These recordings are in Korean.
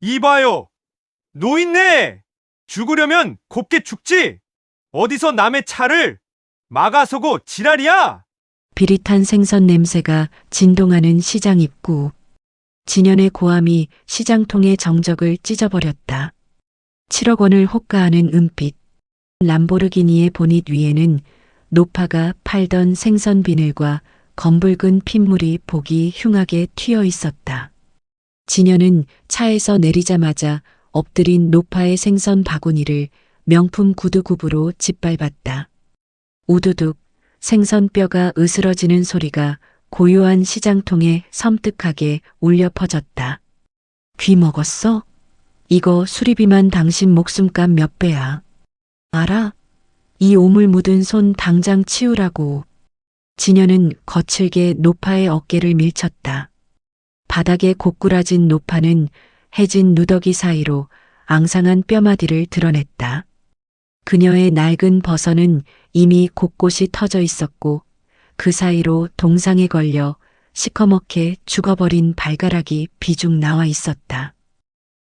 이봐요. 노인네! 죽으려면 곱게 죽지! 어디서 남의 차를 막아서고 지랄이야! 비릿한 생선 냄새가 진동하는 시장 입구. 진연의 고함이 시장통의 정적을 찢어버렸다. 7억 원을 호가하는 은빛. 람보르기니의 보닛 위에는 노파가 팔던 생선 비늘과 검붉은 핏물이 보기 흉하게 튀어 있었다. 진연은 차에서 내리자마자 엎드린 노파의 생선 바구니를 명품 구두굽으로 짓밟았다. 우두둑 생선 뼈가 으스러지는 소리가 고요한 시장통에 섬뜩하게 울려 퍼졌다. 귀 먹었어? 이거 수리비만 당신 목숨값 몇 배야. 알아? 이 오물 묻은 손 당장 치우라고. 진연은 거칠게 노파의 어깨를 밀쳤다. 바닥에 고꾸라진 노파는 해진 누더기 사이로 앙상한 뼈마디를 드러냈다. 그녀의 낡은 버선은 이미 곳곳이 터져 있었고 그 사이로 동상에 걸려 시커멓게 죽어버린 발가락이 비중 나와 있었다.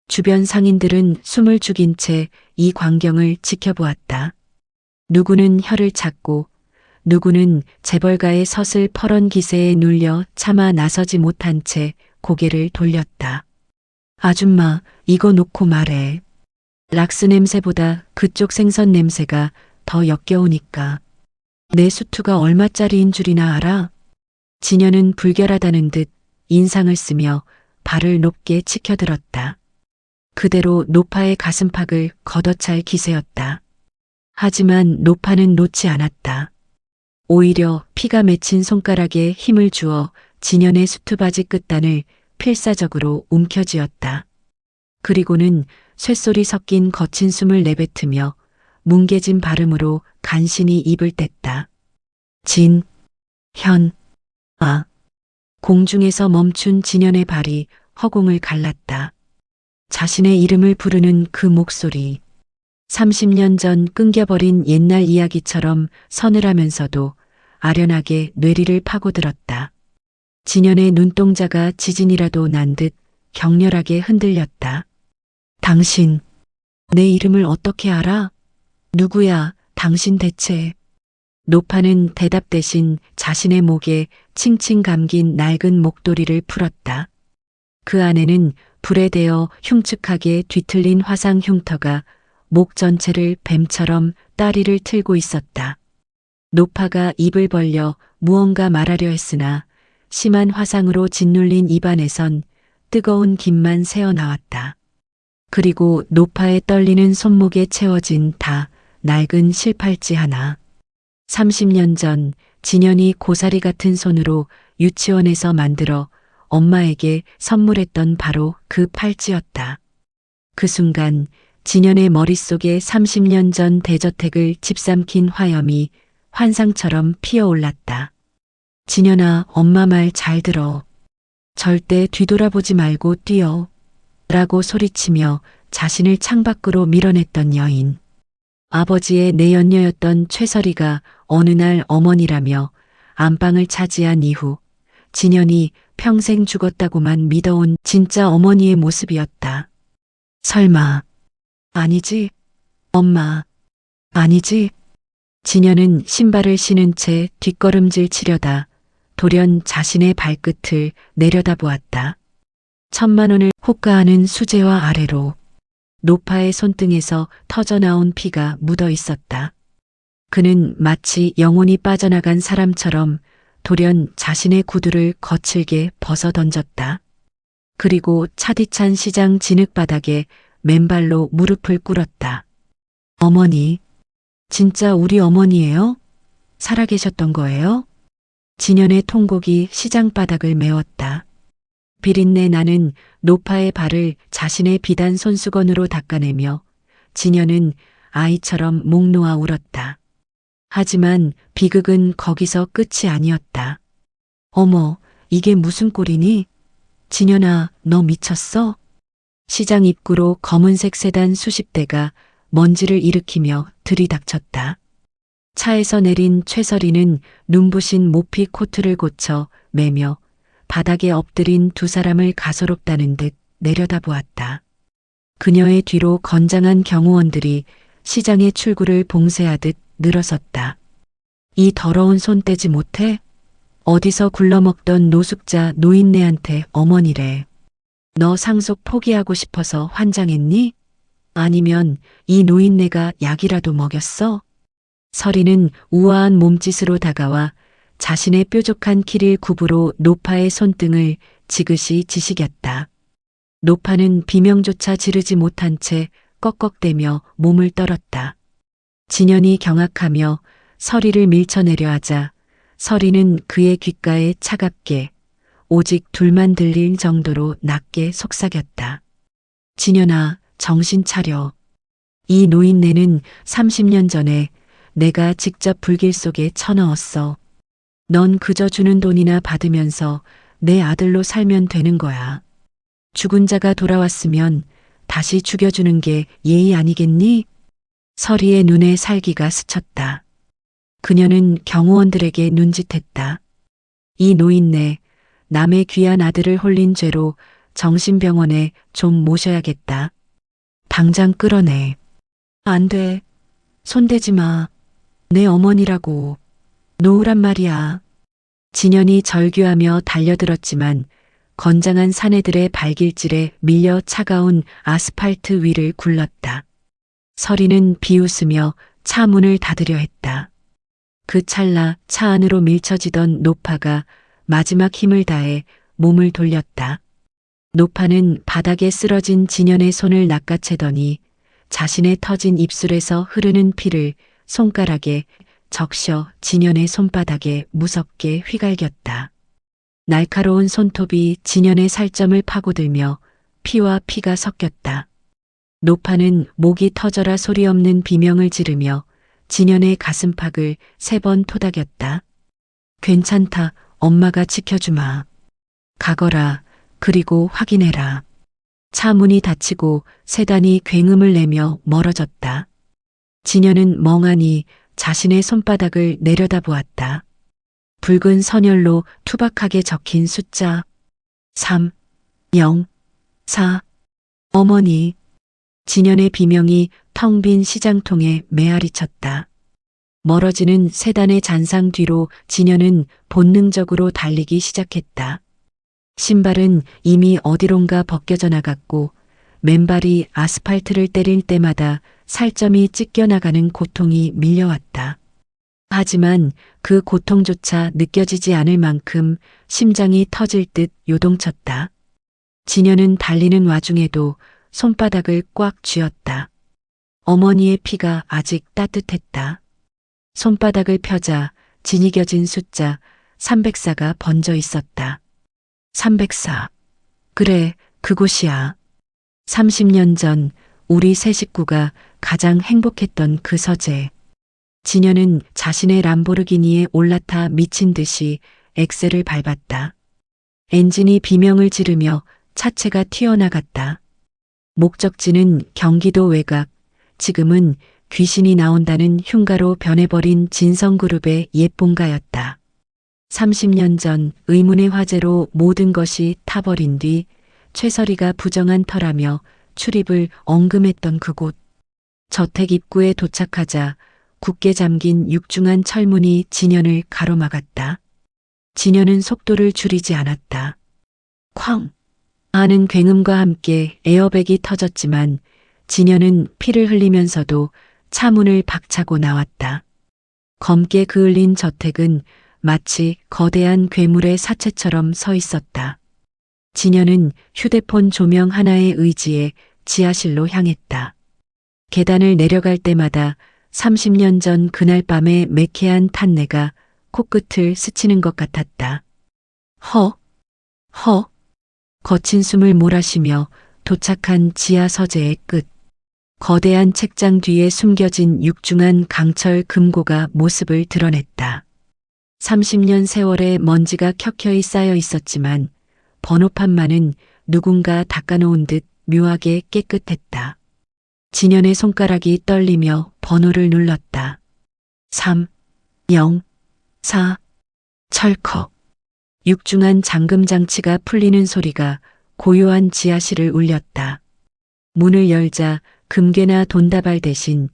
주변 상인들은 숨을 죽인 채 이 광경을 지켜보았다. 누구는 혀를 찾고 누구는 재벌가의 서슬 퍼런 기세에 눌려 차마 나서지 못한 채 고개를 돌렸다. 아줌마, 이거 놓고 말해. 락스 냄새보다 그쪽 생선 냄새가 더 역겨우니까. 내 수투가 얼마짜리인 줄이나 알아? 진연은 불결하다는 듯 인상을 쓰며 발을 높게 치켜들었다. 그대로 노파의 가슴팍을 걷어찰 기세였다. 하지만 노파는 놓지 않았다. 오히려 피가 맺힌 손가락에 힘을 주어 진연의 수트바지 끝단을 필사적으로 움켜쥐었다. 그리고는 쇳소리 섞인 거친 숨을 내뱉으며 뭉개진 발음으로 간신히 입을 뗐다. 진, 현, 아. 공중에서 멈춘 진연의 발이 허공을 갈랐다. 자신의 이름을 부르는 그 목소리. 30년 전 끊겨버린 옛날 이야기처럼 서늘하면서도 아련하게 뇌리를 파고들었다. 진연의 눈동자가 지진이라도 난 듯 격렬하게 흔들렸다. 당신, 내 이름을 어떻게 알아? 누구야, 당신 대체? 노파는 대답 대신 자신의 목에 칭칭 감긴 낡은 목도리를 풀었다. 그 안에는 불에 대어 흉측하게 뒤틀린 화상 흉터가 목 전체를 뱀처럼 따리를 틀고 있었다. 노파가 입을 벌려 무언가 말하려 했으나 심한 화상으로 짓눌린 입안에선 뜨거운 김만 새어나왔다. 그리고 노파의 떨리는 손목에 채워진 다 낡은 실팔찌 하나. 30년 전 진연이 고사리 같은 손으로 유치원에서 만들어 엄마에게 선물했던 바로 그 팔찌였다. 그 순간 진연의 머릿속에 30년 전 대저택을 집삼킨 화염이 환상처럼 피어올랐다. 진연아, 엄마 말 잘 들어. 절대 뒤돌아보지 말고 뛰어. 라고 소리치며 자신을 창밖으로 밀어냈던 여인. 아버지의 내연녀였던 최설이가 어느 날 어머니라며 안방을 차지한 이후 진연이 평생 죽었다고만 믿어온 진짜 어머니의 모습이었다. 설마. 아니지. 엄마. 아니지. 진연은 신발을 신은 채 뒷걸음질 치려다 돌연 자신의 발끝을 내려다보았다. 1,000만 원을 호가하는 수제화 아래로 노파의 손등에서 터져나온 피가 묻어 있었다. 그는 마치 영혼이 빠져나간 사람처럼 돌연 자신의 구두를 거칠게 벗어 던졌다. 그리고 차디찬 시장 진흙바닥에 맨발로 무릎을 꿇었다. 어머니, 진짜 우리 어머니예요? 살아계셨던 거예요? 진연의 통곡이 시장 바닥을 메웠다. 비린내 나는 노파의 발을 자신의 비단 손수건으로 닦아내며 진연은 아이처럼 목 놓아 울었다. 하지만 비극은 거기서 끝이 아니었다. 어머, 이게 무슨 꼴이니? 진연아, 너 미쳤어? 시장 입구로 검은색 세단 수십 대가 먼지를 일으키며 들이닥쳤다. 차에서 내린 최설이는 눈부신 모피 코트를 고쳐 매며 바닥에 엎드린 두 사람을 가소롭다는 듯 내려다보았다. 그녀의 뒤로 건장한 경호원들이 시장의 출구를 봉쇄하듯 늘어섰다. 이 더러운 손 떼지 못해? 어디서 굴러먹던 노숙자 노인네한테 어머니래. 너 상속 포기하고 싶어서 환장했니? 아니면 이 노인네가 약이라도 먹였어? 서리는 우아한 몸짓으로 다가와 자신의 뾰족한 키를 굽으로 노파의 손등을 지그시 지시겼다. 노파는 비명조차 지르지 못한 채 꺽꺽대며 몸을 떨었다. 진연이 경악하며 서리를 밀쳐내려 하자 서리는 그의 귓가에 차갑게 오직 둘만 들릴 정도로 낮게 속삭였다. 진연아, 정신 차려. 이 노인네는 30년 전에 내가 직접 불길 속에 쳐넣었어. 넌 그저 주는 돈이나 받으면서 내 아들로 살면 되는 거야. 죽은 자가 돌아왔으면 다시 죽여주는 게 예의 아니겠니? 서리의 눈에 살기가 스쳤다. 그녀는 경호원들에게 눈짓했다. 이 노인네, 남의 귀한 아들을 홀린 죄로 정신병원에 좀 모셔야겠다. 당장 끌어내. 안 돼. 손대지 마. 내 어머니라고. 놓으란 말이야. 진연이 절규하며 달려들었지만 건장한 사내들의 발길질에 밀려 차가운 아스팔트 위를 굴렀다. 서리는 비웃으며 차 문을 닫으려 했다. 그 찰나 차 안으로 밀쳐지던 노파가 마지막 힘을 다해 몸을 돌렸다. 노파는 바닥에 쓰러진 진연의 손을 낚아채더니 자신의 터진 입술에서 흐르는 피를 손가락에 적셔 진연의 손바닥에 무섭게 휘갈겼다. 날카로운 손톱이 진연의 살점을 파고들며 피와 피가 섞였다. 노파는 목이 터져라 소리 없는 비명을 지르며 진연의 가슴팍을 3번 토닥였다. 괜찮다. 엄마가 지켜주마. 가거라. 그리고 확인해라. 차 문이 닫히고 세단이 굉음을 내며 멀어졌다. 진연은 멍하니 자신의 손바닥을 내려다보았다. 붉은 선열로 투박하게 적힌 숫자 3, 0, 4. 어머니. 진연의 비명이 텅 빈 시장통에 메아리쳤다. 멀어지는 세단의 잔상 뒤로 진연은 본능적으로 달리기 시작했다. 신발은 이미 어디론가 벗겨져 나갔고 맨발이 아스팔트를 때릴 때마다 살점이 찢겨나가는 고통이 밀려왔다. 하지만 그 고통조차 느껴지지 않을 만큼 심장이 터질 듯 요동쳤다. 진연은 달리는 와중에도 손바닥을 꽉 쥐었다. 어머니의 피가 아직 따뜻했다. 손바닥을 펴자 지니겨진 숫자 304가 번져 있었다. 304. 그래, 그곳이야. 30년 전 우리 세 식구가 가장 행복했던 그 서재. 진연은 자신의 람보르기니에 올라타 미친 듯이 엑셀을 밟았다. 엔진이 비명을 지르며 차체가 튀어나갔다. 목적지는 경기도 외곽, 지금은 귀신이 나온다는 흉가로 변해버린 진성그룹의 옛 본가였다. 30년 전 의문의 화재로 모든 것이 타버린 뒤 최서리가 부정한 터라며 출입을 언금했던 그곳. 저택 입구에 도착하자 굳게 잠긴 육중한 철문이 진연을 가로막았다. 진연은 속도를 줄이지 않았다. 쾅! 하는 굉음과 함께 에어백이 터졌지만 진연은 피를 흘리면서도 차문을 박차고 나왔다. 검게 그을린 저택은 마치 거대한 괴물의 사체처럼 서 있었다. 진연은 휴대폰 조명 하나의 의지에 지하실로 향했다. 계단을 내려갈 때마다 30년 전 그날 밤의 매캐한 탄내가 코끝을 스치는 것 같았다. 거친 숨을 몰아쉬며 도착한 지하 서재의 끝. 거대한 책장 뒤에 숨겨진 육중한 강철 금고가 모습을 드러냈다. 30년 세월의 먼지가 켜켜이 쌓여 있었지만 번호판만은 누군가 닦아놓은 듯 묘하게 깨끗했다. 진연의 손가락이 떨리며 번호를 눌렀다. 3, 0, 4. 철컥. 육중한 잠금 장치가 풀리는 소리가 고요한 지하실을 울렸다. 문을 열자 금괴나 돈다발 대신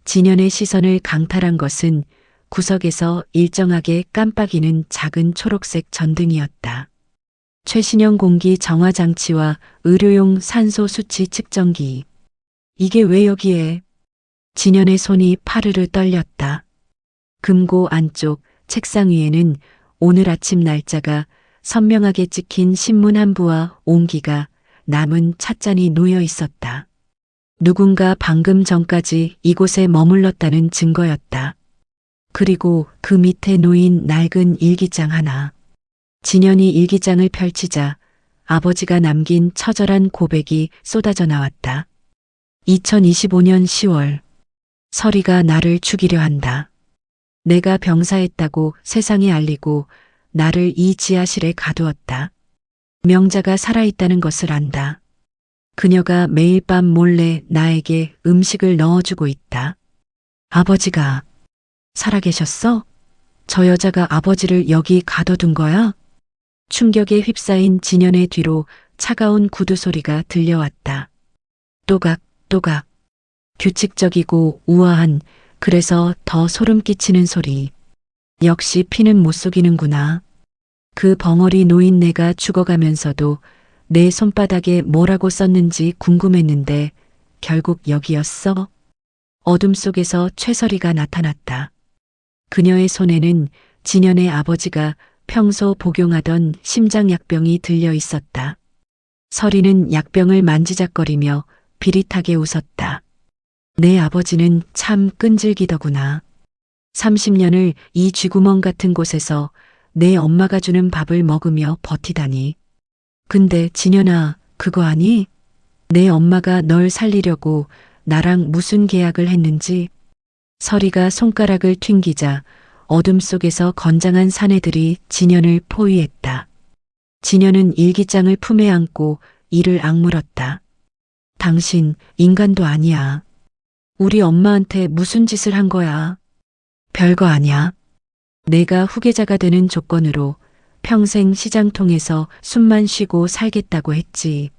진현의 시선을 강탈한 것은 구석에서 일정하게 깜빡이는 작은 초록색 전등이었다. 최신형 공기 정화 장치와 의료용 산소 수치 측정기. 이게 왜 여기에? 진현의 손이 파르르 떨렸다. 금고 안쪽 책상 위에는 오늘 아침 날짜가 선명하게 찍힌 신문 한 부와 온기가 남은 찻잔이 놓여 있었다. 누군가 방금 전까지 이곳에 머물렀다는 증거였다. 그리고 그 밑에 놓인 낡은 일기장 하나. 진현이 일기장을 펼치자 아버지가 남긴 처절한 고백이 쏟아져 나왔다. 2025년 10월. 서리가 나를 죽이려 한다. 내가 병사했다고 세상에 알리고 나를 이 지하실에 가두었다. 명자가 살아있다는 것을 안다. 그녀가 매일 밤 몰래 나에게 음식을 넣어주고 있다. 아버지가 살아계셨어? 저 여자가 아버지를 여기 가둬둔 거야? 충격에 휩싸인 진현의 뒤로 차가운 구두 소리가 들려왔다. 또각또각. 규칙적이고 우아한, 그래서 더 소름 끼치는 소리. 역시 피는 못 속이는구나. 그 벙어리 노인네가 죽어가면서도 내 손바닥에 뭐라고 썼는지 궁금했는데 결국 여기였어. 어둠 속에서 최설이가 나타났다. 그녀의 손에는 진현의 아버지가 평소 복용하던 심장약병이 들려 있었다. 설이는 약병을 만지작거리며 비릿하게 웃었다. 내 아버지는 참 끈질기더구나. 30년을 이 쥐구멍 같은 곳에서 내 엄마가 주는 밥을 먹으며 버티다니. 근데 진현아, 그거 아니? 내 엄마가 널 살리려고 나랑 무슨 계약을 했는지. 설이가 손가락을 튕기자 어둠 속에서 건장한 사내들이 진현을 포위했다. 진현은 일기장을 품에 안고 이를 악물었다. 당신 인간도 아니야. 우리 엄마한테 무슨 짓을 한 거야? 별거 아니야. 내가 후계자가 되는 조건으로 평생 시장통에서 숨만 쉬고 살겠다고 했지.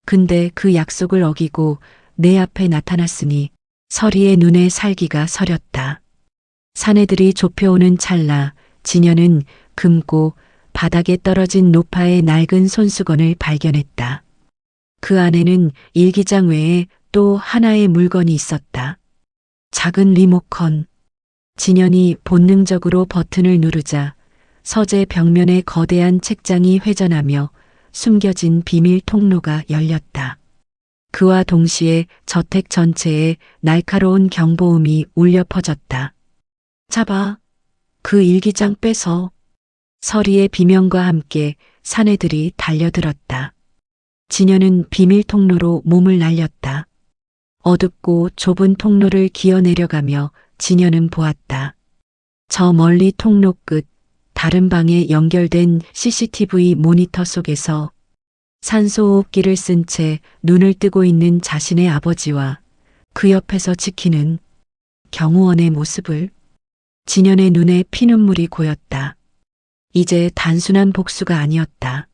근데 그 약속을 어기고 내 앞에 나타났으니 설이의 눈에 살기가 서렸다. 사내들이 좁혀오는 찰나 진현은 금고 바닥에 떨어진 노파의 낡은 손수건을 발견했다. 그 안에는 일기장 외에 또 하나의 물건이 있었다. 작은 리모컨. 진현이 본능적으로 버튼을 누르자 서재 벽면의 거대한 책장이 회전하며 숨겨진 비밀 통로가 열렸다. 그와 동시에 저택 전체에 날카로운 경보음이 울려 퍼졌다. 잡아. 그 일기장 뺏어. 설이의 비명과 함께 사내들이 달려들었다. 진현은 비밀 통로로 몸을 날렸다. 어둡고 좁은 통로를 기어 내려가며 진현은 보았다. 저 멀리 통로 끝 다른 방에 연결된 CCTV 모니터 속에서 산소호흡기를 쓴 채 눈을 뜨고 있는 자신의 아버지와 그 옆에서 지키는 경호원의 모습을. 진현의 눈에 피눈물이 고였다. 이제 단순한 복수가 아니었다.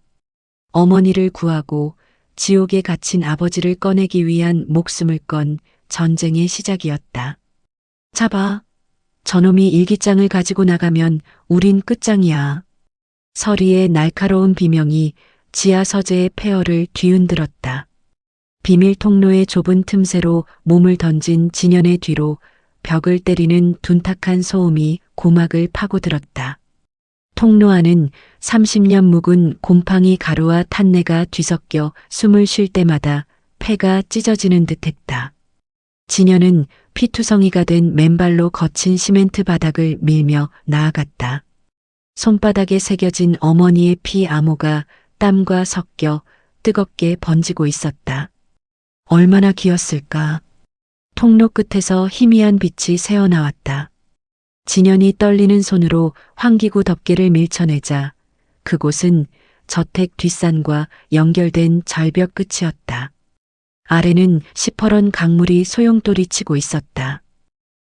어머니를 구하고 지옥에 갇힌 아버지를 꺼내기 위한 목숨을 건 전쟁의 시작이었다. 잡아. 저놈이 일기장을 가지고 나가면 우린 끝장이야. 설이의 날카로운 비명이 지하 서재의 폐허를 뒤흔들었다. 비밀 통로의 좁은 틈새로 몸을 던진 진현의 뒤로 벽을 때리는 둔탁한 소음이 고막을 파고들었다. 통로 안은 30년 묵은 곰팡이 가루와 탄내가 뒤섞여 숨을 쉴 때마다 폐가 찢어지는 듯했다. 진현은 피투성이가 된 맨발로 거친 시멘트 바닥을 밀며 나아갔다. 손바닥에 새겨진 어머니의 피 암호가 땀과 섞여 뜨겁게 번지고 있었다. 얼마나 기었을까. 통로 끝에서 희미한 빛이 새어나왔다. 진현이 떨리는 손으로 환기구 덮개를 밀쳐내자 그곳은 저택 뒷산과 연결된 절벽 끝이었다. 아래는 시퍼런 강물이 소용돌이 치고 있었다.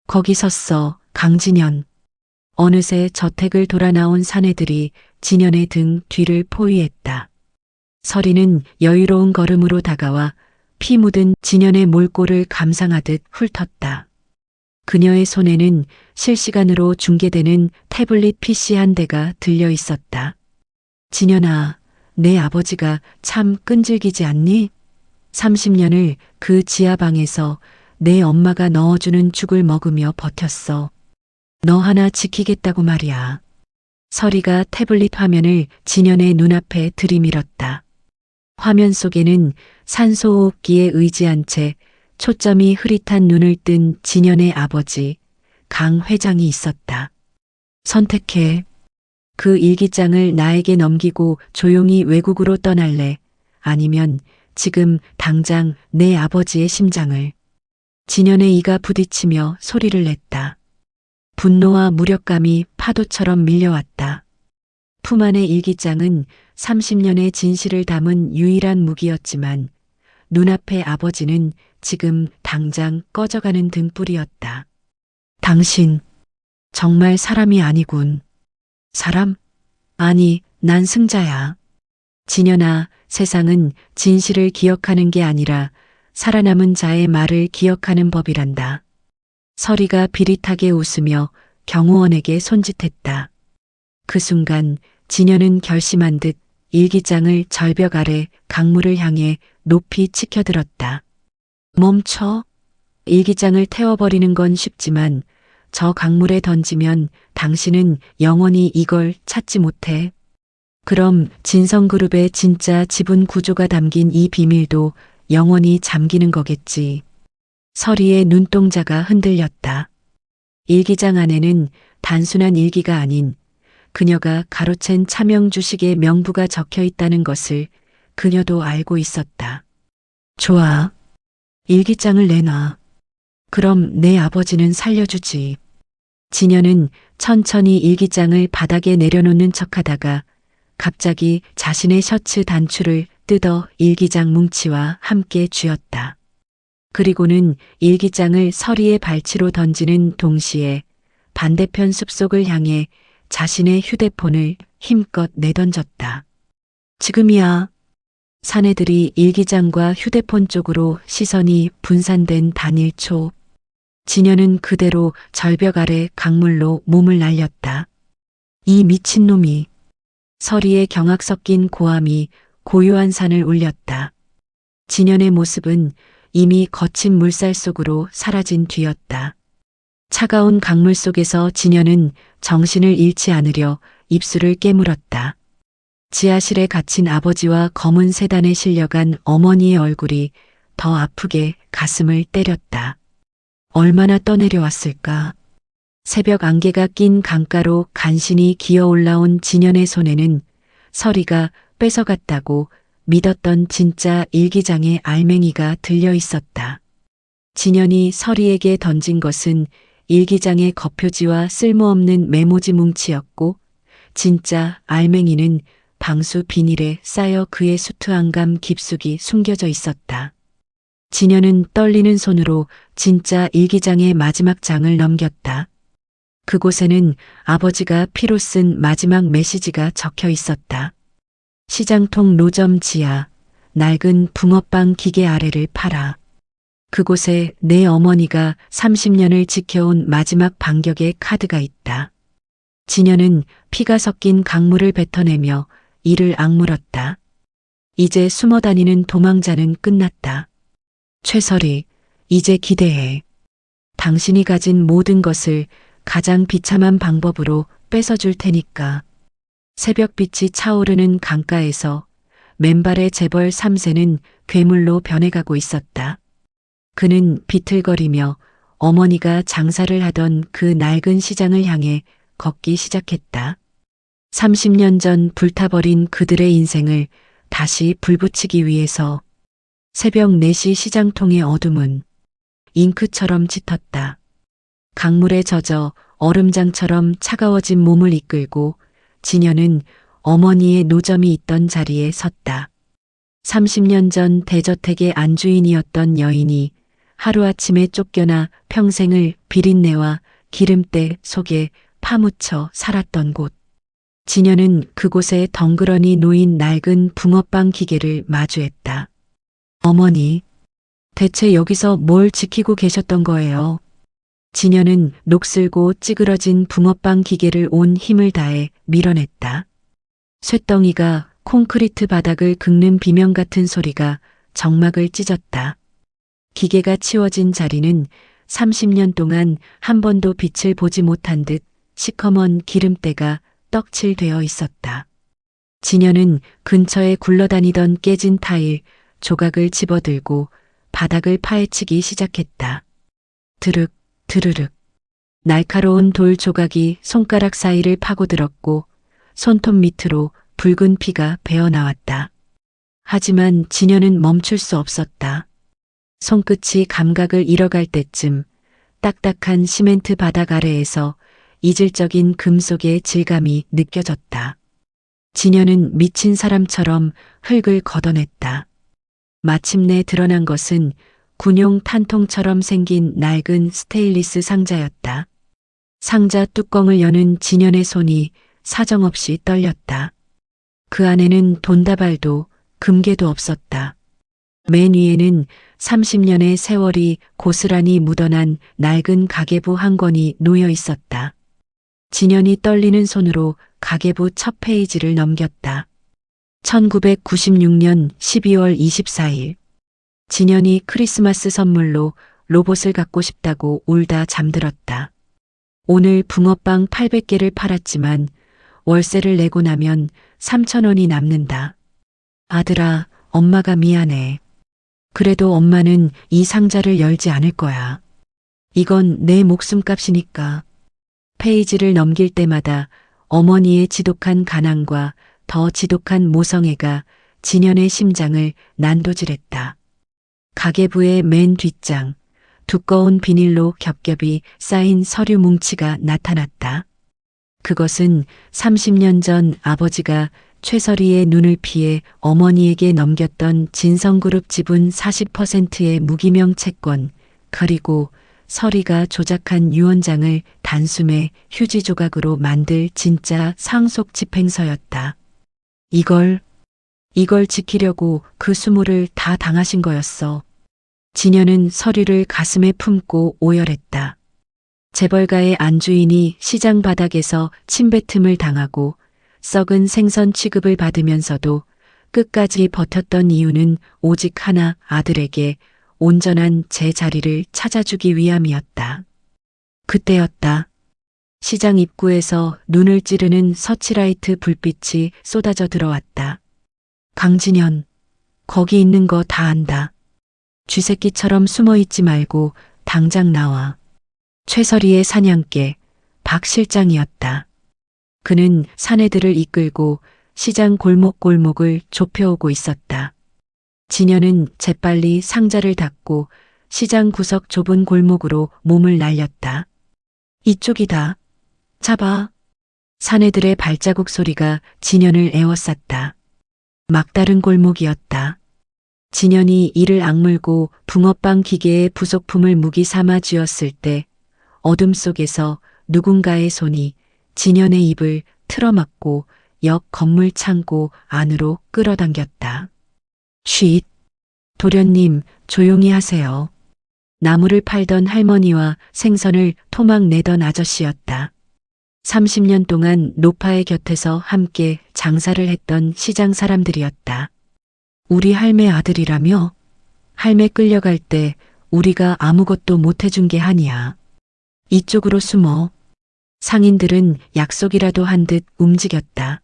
거기 섰어, 강진현. 어느새 저택을 돌아 나온 사내들이 진현의 등 뒤를 포위했다. 설이는 여유로운 걸음으로 다가와 피 묻은 진연의 몰골을 감상하듯 훑었다. 그녀의 손에는 실시간으로 중계되는 태블릿 PC 한 대가 들려 있었다. 진연아, 내 아버지가 참 끈질기지 않니? 30년을 그 지하방에서 내 엄마가 넣어주는 죽을 먹으며 버텼어. 너 하나 지키겠다고 말이야. 서리가 태블릿 화면을 진연의 눈앞에 들이밀었다. 화면 속에는 산소호흡기에 의지한 채 초점이 흐릿한 눈을 뜬 진연의 아버지, 강 회장이 있었다. 선택해. 그 일기장을 나에게 넘기고 조용히 외국으로 떠날래? 아니면 지금 당장 내 아버지의 심장을. 진연의 이가 부딪히며 소리를 냈다. 분노와 무력감이 파도처럼 밀려왔다. 품 안의 일기장은 30년의 진실을 담은 유일한 무기였지만 눈앞의 아버지는 지금 당장 꺼져가는 등불이었다. 당신, 정말 사람이 아니군. 사람? 아니, 난 승자야. 진연아, 세상은 진실을 기억하는 게 아니라 살아남은 자의 말을 기억하는 법이란다. 서리가 비릿하게 웃으며 경호원에게 손짓했다. 그 순간 진연은 결심한 듯 일기장을 절벽 아래 강물을 향해 높이 치켜들었다. 멈춰. 일기장을 태워버리는 건 쉽지만 저 강물에 던지면 당신은 영원히 이걸 찾지 못해. 그럼 진성그룹의 진짜 지분 구조가 담긴 이 비밀도 영원히 잠기는 거겠지. 서리의 눈동자가 흔들렸다. 일기장 안에는 단순한 일기가 아닌 그녀가 가로챈 차명 주식의 명부가 적혀 있다는 것을 그녀도 알고 있었다. 좋아. 일기장을 내놔. 그럼 내 아버지는 살려주지. 진연은 천천히 일기장을 바닥에 내려놓는 척하다가 갑자기 자신의 셔츠 단추를 뜯어 일기장 뭉치와 함께 쥐었다. 그리고는 일기장을 서리의 발치로 던지는 동시에 반대편 숲속을 향해 자신의 휴대폰을 힘껏 내던졌다. 지금이야. 사내들이 일기장과 휴대폰 쪽으로 시선이 분산된 단일 초. 진연은 그대로 절벽 아래 강물로 몸을 날렸다. 이 미친놈이. 서리의 경악 섞인 고함이 고요한 산을 울렸다. 진연의 모습은 이미 거친 물살 속으로 사라진 뒤였다. 차가운 강물 속에서 진연은 정신을 잃지 않으려 입술을 깨물었다. 지하실에 갇힌 아버지와 검은 세단에 실려간 어머니의 얼굴이 더 아프게 가슴을 때렸다. 얼마나 떠내려왔을까. 새벽 안개가 낀 강가로 간신히 기어 올라온 진연의 손에는 서리가 뺏어갔다고 믿었던 진짜 일기장의 알맹이가 들려 있었다. 진연이 서리에게 던진 것은 일기장의 겉표지와 쓸모없는 메모지 뭉치였고 진짜 알맹이는 방수 비닐에 쌓여 그의 수트안감 깊숙이 숨겨져 있었다. 진연은 떨리는 손으로 진짜 일기장의 마지막 장을 넘겼다. 그곳에는 아버지가 피로 쓴 마지막 메시지가 적혀 있었다. 시장통 노점 지하, 낡은 붕어빵 기계 아래를 팔아. 그곳에 내 어머니가 30년을 지켜온 마지막 반격의 카드가 있다. 진연은 피가 섞인 강물을 뱉어내며 이를 악물었다. 이제 숨어다니는 도망자는 끝났다. 최설이, 이제 기대해. 당신이 가진 모든 것을 가장 비참한 방법으로 뺏어줄 테니까. 새벽빛이 차오르는 강가에서 맨발의 재벌 3세는 괴물로 변해가고 있었다. 그는 비틀거리며 어머니가 장사를 하던 그 낡은 시장을 향해 걷기 시작했다. 30년 전 불타버린 그들의 인생을 다시 불붙이기 위해서. 새벽 4시 시장통의 어둠은 잉크처럼 짙었다. 강물에 젖어 얼음장처럼 차가워진 몸을 이끌고 진연은 어머니의 노점이 있던 자리에 섰다. 30년 전 대저택의 안주인이었던 여인이 하루아침에 쫓겨나 평생을 비린내와 기름때 속에 파묻혀 살았던 곳. 진연은 그곳에 덩그러니 놓인 낡은 붕어빵 기계를 마주했다. 어머니, 대체 여기서 뭘 지키고 계셨던 거예요? 진현은 녹슬고 찌그러진 붕어빵 기계를 온 힘을 다해 밀어냈다. 쇳덩이가 콘크리트 바닥을 긁는 비명 같은 소리가 정막을 찢었다. 기계가 치워진 자리는 30년 동안 한 번도 빛을 보지 못한 듯 시커먼 기름때가 떡칠되어 있었다. 진현은 근처에 굴러다니던 깨진 타일 조각을 집어들고 바닥을 파헤치기 시작했다. 드륵, 드르륵. 날카로운 돌 조각이 손가락 사이를 파고들었고 손톱 밑으로 붉은 피가 배어나왔다. 하지만 진현은 멈출 수 없었다. 손끝이 감각을 잃어갈 때쯤 딱딱한 시멘트 바닥 아래에서 이질적인 금속의 질감이 느껴졌다. 진현은 미친 사람처럼 흙을 걷어냈다. 마침내 드러난 것은 군용 탄통처럼 생긴 낡은 스테인리스 상자였다. 상자 뚜껑을 여는 진현의 손이 사정없이 떨렸다. 그 안에는 돈다발도 금괴도 없었다. 맨 위에는 30년의 세월이 고스란히 묻어난 낡은 가계부 한 권이 놓여 있었다. 진현이 떨리는 손으로 가계부 첫 페이지를 넘겼다. 1996년 12월 24일. 진현이 크리스마스 선물로 로봇을 갖고 싶다고 울다 잠들었다. 오늘 붕어빵 800개를 팔았지만 월세를 내고 나면 3,000원이 남는다. 아들아, 엄마가 미안해. 그래도 엄마는 이 상자를 열지 않을 거야. 이건 내 목숨값이니까. 페이지를 넘길 때마다 어머니의 지독한 가난과 더 지독한 모성애가 진현의 심장을 난도질했다. 가계부의 맨 뒷장, 두꺼운 비닐로 겹겹이 쌓인 서류 뭉치가 나타났다. 그것은 30년 전 아버지가 최설희의 눈을 피해 어머니에게 넘겼던 진성그룹 지분 40%의 무기명 채권, 그리고 설희가 조작한 유언장을 단숨에 휴지 조각으로 만들 진짜 상속 집행서였다. 이걸 지키려고 그 수모를 다 당하신 거였어. 진현은 서류를 가슴에 품고 오열했다. 재벌가의 안주인이 시장 바닥에서 침뱉음을 당하고 썩은 생선 취급을 받으면서도 끝까지 버텼던 이유는 오직 하나, 아들에게 온전한 제자리를 찾아주기 위함이었다. 그때였다. 시장 입구에서 눈을 찌르는 서치라이트 불빛이 쏟아져 들어왔다. 강진현, 거기 있는 거 다 안다. 쥐새끼처럼 숨어 있지 말고 당장 나와. 최설희의 사냥개, 박 실장이었다. 그는 사내들을 이끌고 시장 골목골목을 좁혀오고 있었다. 진현은 재빨리 상자를 닫고 시장 구석 좁은 골목으로 몸을 날렸다. 이쪽이다. 잡아. 사내들의 발자국 소리가 진현을 에워쌌다. 막다른 골목이었다. 진현이 이를 악물고 붕어빵 기계의 부속품을 무기 삼아 쥐었을 때 어둠 속에서 누군가의 손이 진현의 입을 틀어막고 옆 건물 창고 안으로 끌어당겼다. 쉿! 도련님, 조용히 하세요. 나무를 팔던 할머니와 생선을 토막 내던 아저씨였다. 30년 동안 노파의 곁에서 함께 장사를 했던 시장 사람들이었다. 우리 할매 아들이라며? 할매 끌려갈 때 우리가 아무것도 못해준 게 아니야. 이쪽으로 숨어. 상인들은 약속이라도 한 듯 움직였다.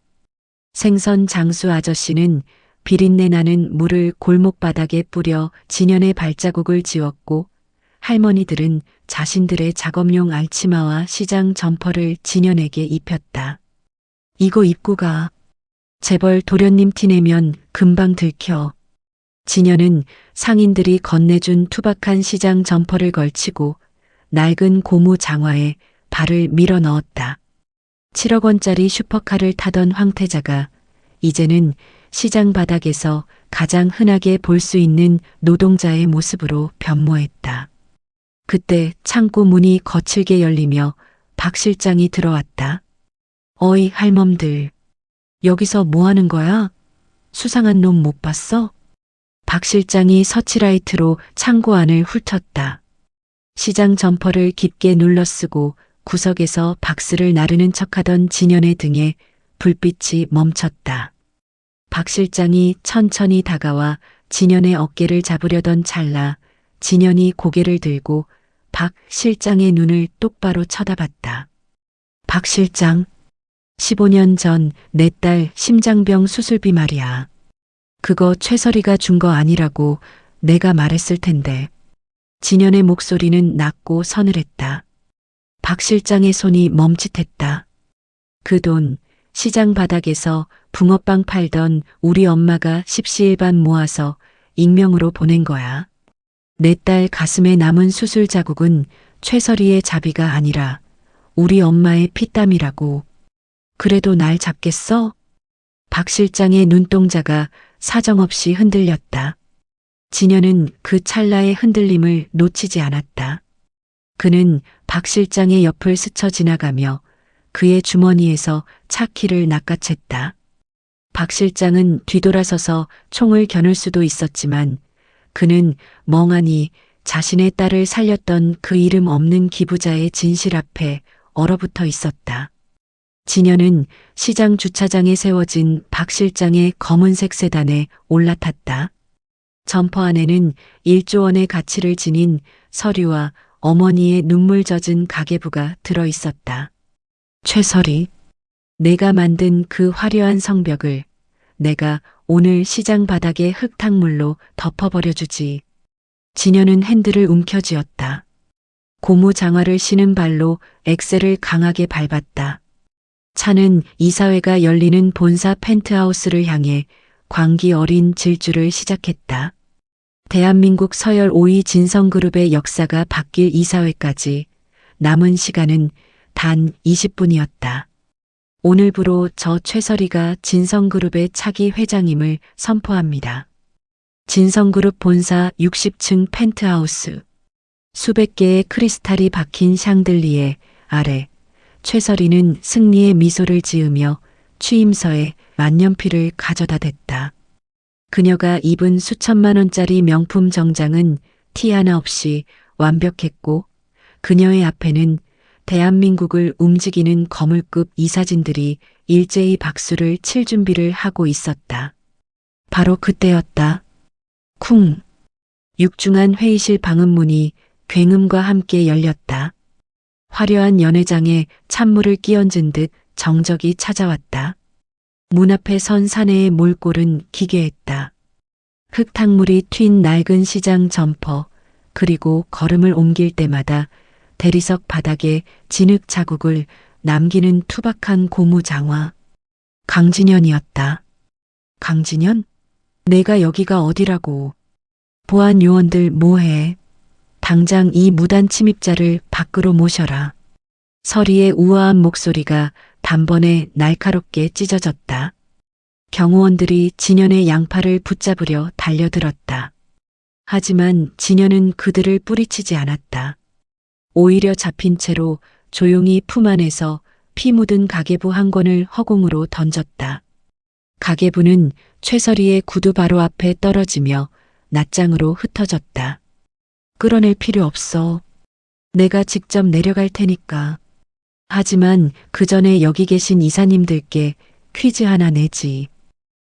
생선 장수 아저씨는 비린내 나는 물을 골목바닥에 뿌려 진현의 발자국을 지웠고 할머니들은 자신들의 작업용 알치마와 시장 점퍼를 진현에게 입혔다. 이거 입고 가. 재벌 도련님 티내면 금방 들켜. 진현은 상인들이 건네준 투박한 시장 점퍼를 걸치고 낡은 고무 장화에 발을 밀어 넣었다. 7억 원짜리 슈퍼카를 타던 황태자가 이제는 시장 바닥에서 가장 흔하게 볼 수 있는 노동자의 모습으로 변모했다. 그때 창고 문이 거칠게 열리며 박 실장이 들어왔다. 어이 할멈들, 여기서 뭐 하는 거야? 수상한 놈 못 봤어? 박 실장이 서치라이트로 창고 안을 훑었다. 시장 점퍼를 깊게 눌러쓰고 구석에서 박스를 나르는 척하던 진현의 등에 불빛이 멈췄다. 박 실장이 천천히 다가와 진현의 어깨를 잡으려던 찰나 진현이 고개를 들고 박 실장의 눈을 똑바로 쳐다봤다. 박 실장, 15년 전 내 딸 심장병 수술비 말이야. 그거 최설이가 준 거 아니라고 내가 말했을 텐데. 진현의 목소리는 낮고 서늘했다. 박 실장의 손이 멈칫했다. 그 돈 시장 바닥에서 붕어빵 팔던 우리 엄마가 십시일반 모아서 익명으로 보낸 거야. 내 딸 가슴에 남은 수술 자국은 최설이의 자비가 아니라 우리 엄마의 피땀이라고. 그래도 날 잡겠어? 박 실장의 눈동자가 사정없이 흔들렸다. 진현은 그 찰나의 흔들림을 놓치지 않았다. 그는 박 실장의 옆을 스쳐 지나가며 그의 주머니에서 차키를 낚아챘다. 박 실장은 뒤돌아서서 총을 겨눌 수도 있었지만 그는 멍하니 자신의 딸을 살렸던 그 이름 없는 기부자의 진실 앞에 얼어붙어 있었다. 진현은 시장 주차장에 세워진 박 실장의 검은색 세단에 올라탔다. 점퍼 안에는 1조 원의 가치를 지닌 서류와 어머니의 눈물 젖은 가계부가 들어 있었다. 최설이, 내가 만든 그 화려한 성벽을 내가 오늘 시장 바닥에 흙탕물로 덮어버려 주지. 진현은 핸들을 움켜쥐었다. 고무 장화를 신은 발로 엑셀을 강하게 밟았다. 차는 이사회가 열리는 본사 펜트하우스를 향해 광기 어린 질주를 시작했다. 대한민국 서열 5위 진성그룹의 역사가 바뀔 이사회까지 남은 시간은 단 20분이었다. 오늘부로 저 최설이가 진성그룹의 차기 회장임을 선포합니다. 진성그룹 본사 60층 펜트하우스. 수백 개의 크리스탈이 박힌 샹들리에 아래 최설이는 승리의 미소를 지으며 취임서에 만년필을 가져다 댔다. 그녀가 입은 수천만 원짜리 명품 정장은 티 하나 없이 완벽했고 그녀의 앞에는 대한민국을 움직이는 거물급 이사진들이 일제히 박수를 칠 준비를 하고 있었다. 바로 그때였다. 쿵! 육중한 회의실 방음문이 굉음과 함께 열렸다. 화려한 연회장에 찬물을 끼얹은 듯 정적이 찾아왔다. 문 앞에 선 사내의 몰골은 기괴했다. 흙탕물이 튄 낡은 시장 점퍼, 그리고 걸음을 옮길 때마다 대리석 바닥에 진흙 자국을 남기는 투박한 고무 장화. 강진현이었다. 강진현? 내가 여기가 어디라고. 보안 요원들 뭐해. 당장 이 무단 침입자를 밖으로 모셔라. 서리의 우아한 목소리가 단번에 날카롭게 찢어졌다. 경호원들이 진현의 양팔을 붙잡으려 달려들었다. 하지만 진현은 그들을 뿌리치지 않았다. 오히려 잡힌 채로 조용히 품 안에서 피 묻은 가계부 한 권을 허공으로 던졌다. 가계부는 최설이의 구두 바로 앞에 떨어지며 낱장으로 흩어졌다. 끌어낼 필요 없어. 내가 직접 내려갈 테니까. 하지만 그 전에 여기 계신 이사님들께 퀴즈 하나 내지.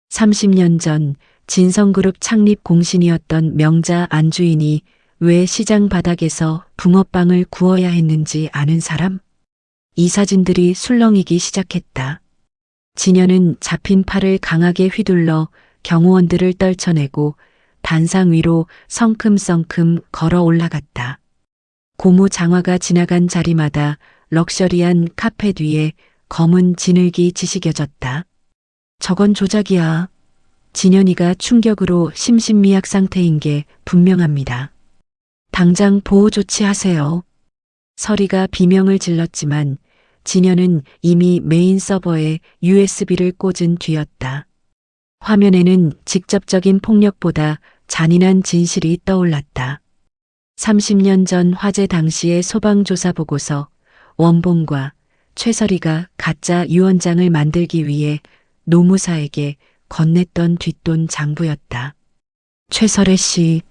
30년 전 진성그룹 창립 공신이었던 명자 안주인이 왜 시장 바닥에서 붕어빵을 구워야 했는지 아는 사람? 이사진들이 술렁이기 시작했다. 진현은 잡힌 팔을 강하게 휘둘러 경호원들을 떨쳐내고 단상 위로 성큼성큼 걸어 올라갔다. 고무 장화가 지나간 자리마다 럭셔리한 카펫 위에 검은 진흙이 지시겨졌다. 저건 조작이야. 진현이가 충격으로 심신미약 상태인 게 분명합니다. 당장 보호 조치하세요. 서리가 비명을 질렀지만 진현은 이미 메인 서버에 USB를 꽂은 뒤였다. 화면에는 직접적인 폭력보다 잔인한 진실이 떠올랐다. 30년 전 화재 당시의 소방조사 보고서, 원봉과 최설이가 가짜 유언장을 만들기 위해 노무사에게 건넸던 뒷돈 장부였다. 최설혜 씨,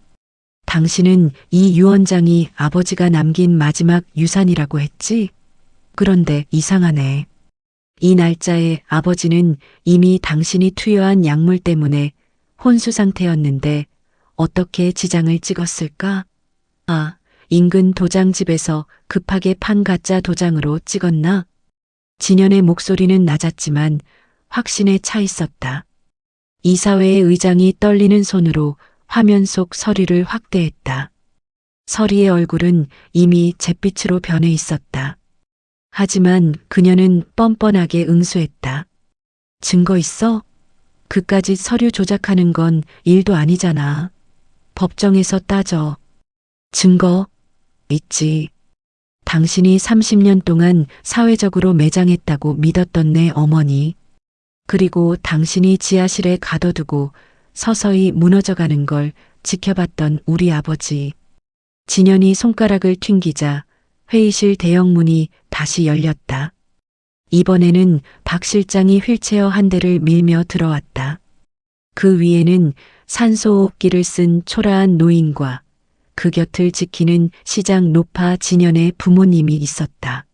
당신은 이 유언장이 아버지가 남긴 마지막 유산이라고 했지? 그런데 이상하네. 이 날짜에 아버지는 이미 당신이 투여한 약물 때문에 혼수 상태였는데 어떻게 지장을 찍었을까? 아, 인근 도장집에서 급하게 판 가짜 도장으로 찍었나? 진연의 목소리는 낮았지만 확신에 차 있었다. 이사회의 의장이 떨리는 손으로 화면 속 서리를 확대했다. 서리의 얼굴은 이미 잿빛으로 변해 있었다. 하지만 그녀는 뻔뻔하게 응수했다. 증거 있어? 그까짓 서류 조작하는 건 일도 아니잖아. 법정에서 따져. 증거? 있지. 당신이 30년 동안 사회적으로 매장했다고 믿었던 내 어머니. 그리고 당신이 지하실에 가둬두고 서서히 무너져가는 걸 지켜봤던 우리 아버지. 진연이 손가락을 튕기자 회의실 대형문이 다시 열렸다. 이번에는 박 실장이 휠체어 한 대를 밀며 들어왔다. 그 위에는 산소호흡기를 쓴 초라한 노인과 그 곁을 지키는 시장 노파 진연의 부모님이 있었다.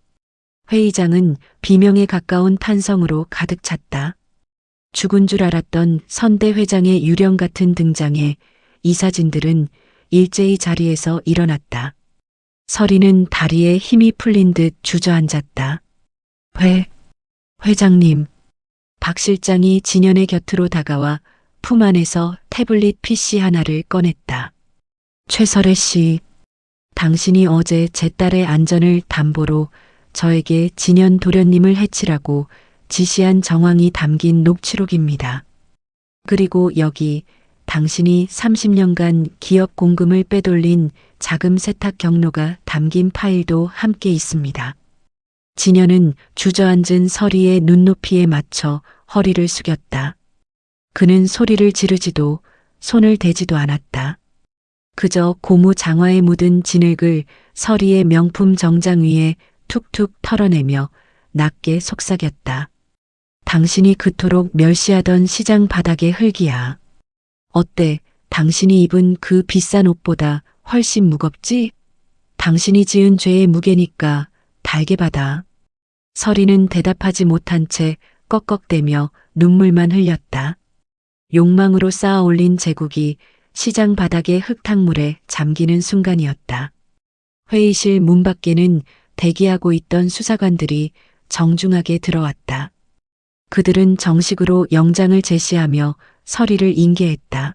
회의장은 비명에 가까운 탄성으로 가득 찼다. 죽은 줄 알았던 선대 회장의 유령 같은 등장에 이사진들은 일제히 자리에서 일어났다. 서리는 다리에 힘이 풀린 듯 주저앉았다. 회장님. 박 실장이 진연의 곁으로 다가와 품 안에서 태블릿 PC 하나를 꺼냈다. 최설혜 씨, 당신이 어제 제 딸의 안전을 담보로 저에게 진연 도련님을 해치라고 지시한 정황이 담긴 녹취록입니다. 그리고 여기 당신이 30년간 기업 공금을 빼돌린 자금 세탁 경로가 담긴 파일도 함께 있습니다. 진연은 주저앉은 서리의 눈높이에 맞춰 허리를 숙였다. 그는 소리를 지르지도 손을 대지도 않았다. 그저 고무 장화에 묻은 진흙을 서리의 명품 정장 위에 툭툭 털어내며 낮게 속삭였다. 당신이 그토록 멸시하던 시장 바닥의 흙이야. 어때? 당신이 입은 그 비싼 옷보다 훨씬 무겁지? 당신이 지은 죄의 무게니까 달게 받아. 서리는 대답하지 못한 채 꺽꺽대며 눈물만 흘렸다. 욕망으로 쌓아 올린 제국이 시장 바닥의 흙탕물에 잠기는 순간이었다. 회의실 문 밖에는 대기하고 있던 수사관들이 정중하게 들어왔다. 그들은 정식으로 영장을 제시하며 서리를 인계했다.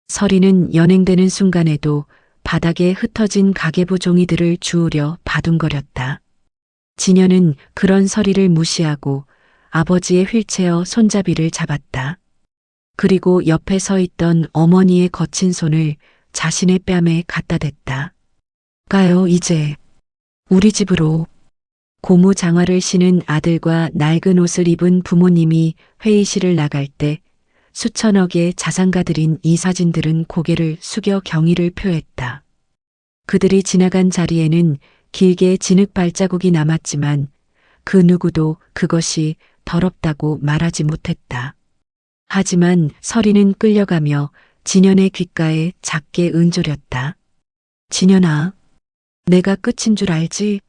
서리는 연행되는 순간에도 바닥에 흩어진 가계부 종이들을 주우려 바둥거렸다. 진연은 그런 서리를 무시하고 아버지의 휠체어 손잡이를 잡았다. 그리고 옆에 서 있던 어머니의 거친 손을 자신의 뺨에 갖다 댔다. 가요, 이제. 우리 집으로. 고무 장화를 신은 아들과 낡은 옷을 입은 부모님이 회의실을 나갈 때 수천억의 자산가들인 이사진들은 고개를 숙여 경의를 표했다. 그들이 지나간 자리에는 길게 진흙 발자국이 남았지만 그 누구도 그것이 더럽다고 말하지 못했다. 하지만 서리는 끌려가며 진연의 귓가에 작게 은조렸다. 진연아, 내가 끝인 줄 알지?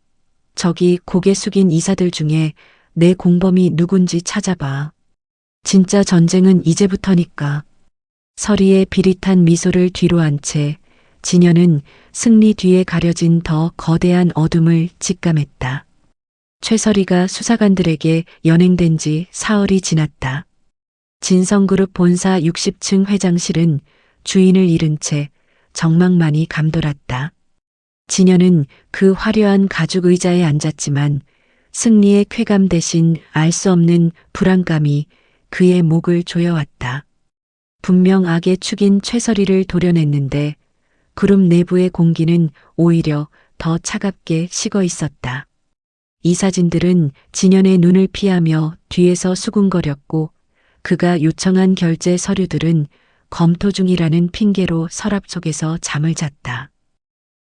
저기 고개 숙인 이사들 중에 내 공범이 누군지 찾아봐. 진짜 전쟁은 이제부터니까. 서리의 비릿한 미소를 뒤로 한 채 진연은 승리 뒤에 가려진 더 거대한 어둠을 직감했다. 최서리가 수사관들에게 연행된 지 사흘이 지났다. 진성그룹 본사 60층 회장실은 주인을 잃은 채 정막만이 감돌았다. 진연은 그 화려한 가죽 의자에 앉았지만 승리의 쾌감 대신 알 수 없는 불안감이 그의 목을 조여왔다. 분명 악의 축인 최서리를 도려냈는데 그룹 내부의 공기는 오히려 더 차갑게 식어 있었다. 이사진들은 진연의 눈을 피하며 뒤에서 수군거렸고 그가 요청한 결제 서류들은 검토 중이라는 핑계로 서랍 속에서 잠을 잤다.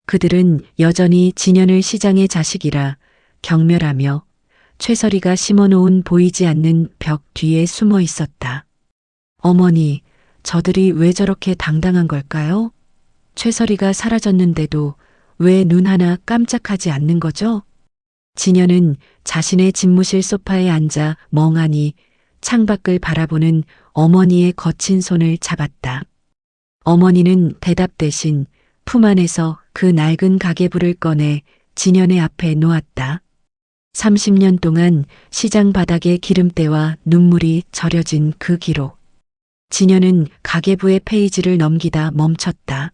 그들은 여전히 진연을 시장의 자식이라 경멸하며 최서리가 심어놓은 보이지 않는 벽 뒤에 숨어 있었다. 어머니, 저들이 왜 저렇게 당당한 걸까요? 최설이가 사라졌는데도 왜 눈 하나 깜짝하지 않는 거죠? 진여는 자신의 집무실 소파에 앉아 멍하니 창밖을 바라보는 어머니의 거친 손을 잡았다. 어머니는 대답 대신 품 안에서 그 낡은 가계부를 꺼내 진연의 앞에 놓았다. 30년 동안 시장 바닥에 기름때와 눈물이 절여진 그 기록. 진연은 가계부의 페이지를 넘기다 멈췄다.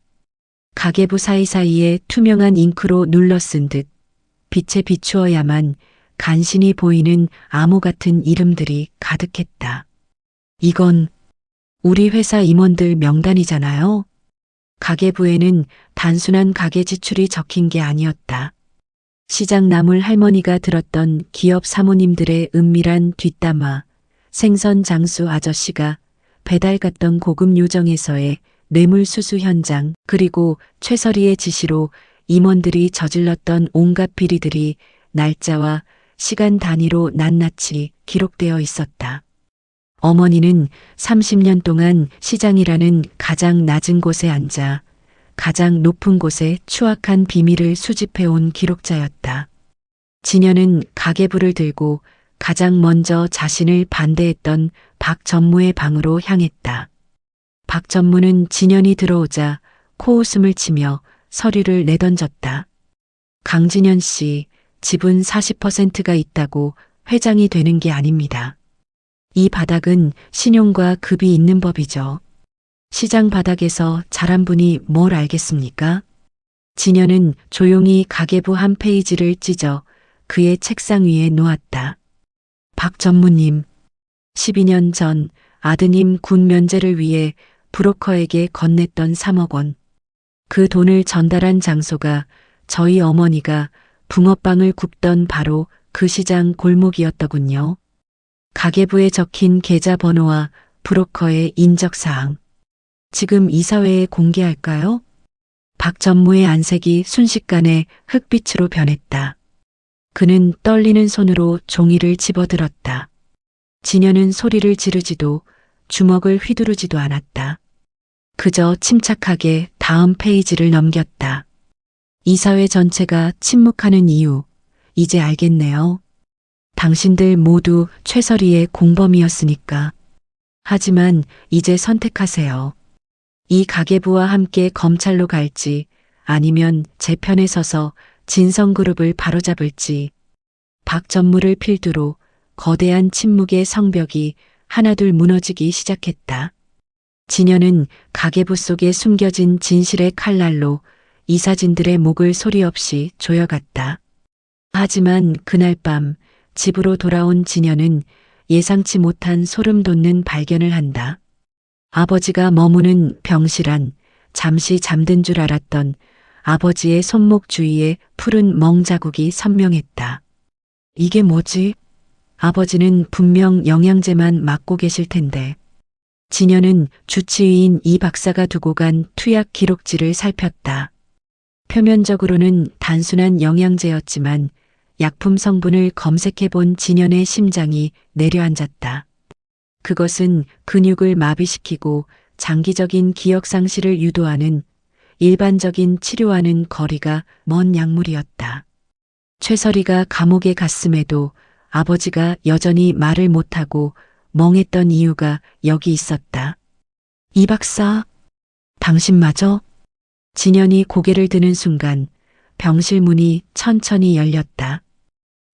가계부 사이사이에 투명한 잉크로 눌러 쓴 듯 빛에 비추어야만 간신히 보이는 암호 같은 이름들이 가득했다. 이건 우리 회사 임원들 명단이잖아요. 가계부에는 단순한 가계 지출이 적힌 게 아니었다. 시장 나물 할머니가 들었던 기업 사모님들의 은밀한 뒷담화, 생선 장수 아저씨가 배달 갔던 고급 요정에서의 뇌물수수 현장, 그리고 최설이의 지시로 임원들이 저질렀던 온갖 비리들이 날짜와 시간 단위로 낱낱이 기록되어 있었다. 어머니는 30년 동안 시장이라는 가장 낮은 곳에 앉아 가장 높은 곳에 추악한 비밀을 수집해온 기록자였다. 진여는 가계부를 들고 가장 먼저 자신을 반대했던 박 전무의 방으로 향했다. 박 전무는 진연이 들어오자 코웃음을 치며 서류를 내던졌다. 강진연 씨, 지분 40%가 있다고 회장이 되는 게 아닙니다. 이 바닥은 신용과 급이 있는 법이죠. 시장 바닥에서 잘한 분이 뭘 알겠습니까? 진여는 조용히 가계부 한 페이지를 찢어 그의 책상 위에 놓았다. 박 전무님, 12년 전 아드님 군 면제를 위해 브로커에게 건넸던 3억 원. 그 돈을 전달한 장소가 저희 어머니가 붕어빵을 굽던 바로 그 시장 골목이었더군요. 가계부에 적힌 계좌번호와 브로커의 인적사항. 지금 이사회에 공개할까요? 박 전무의 안색이 순식간에 흑빛으로 변했다. 그는 떨리는 손으로 종이를 집어들었다. 진여는 소리를 지르지도 주먹을 휘두르지도 않았다. 그저 침착하게 다음 페이지를 넘겼다. 이사회 전체가 침묵하는 이유, 이제 알겠네요. 당신들 모두 최설이의 공범이었으니까. 하지만 이제 선택하세요. 이 가계부와 함께 검찰로 갈지 아니면 제 편에 서서 진성그룹을 바로잡을지. 박 전무를 필두로 거대한 침묵의 성벽이 하나둘 무너지기 시작했다. 진여는 가계부 속에 숨겨진 진실의 칼날로 이사진들의 목을 소리 없이 조여갔다. 하지만 그날 밤 집으로 돌아온 진여는 예상치 못한 소름 돋는 발견을 한다. 아버지가 머무는 병실 잠시 잠든 줄 알았던 아버지의 손목 주위에 푸른 멍자국이 선명했다. 이게 뭐지? 아버지는 분명 영양제만 맞고 계실 텐데. 진여는 주치의인 이 박사가 두고 간 투약 기록지를 살폈다. 표면적으로는 단순한 영양제였지만 약품 성분을 검색해 본 진연의 심장이 내려앉았다. 그것은 근육을 마비시키고 장기적인 기억 상실을 유도하는 일반적인 치료와는 거리가 먼 약물이었다. 최설이가 감옥에 갔음에도 아버지가 여전히 말을 못하고 멍했던 이유가 여기 있었다. 이 박사, 당신마저? 진연이 고개를 드는 순간 병실 문이 천천히 열렸다.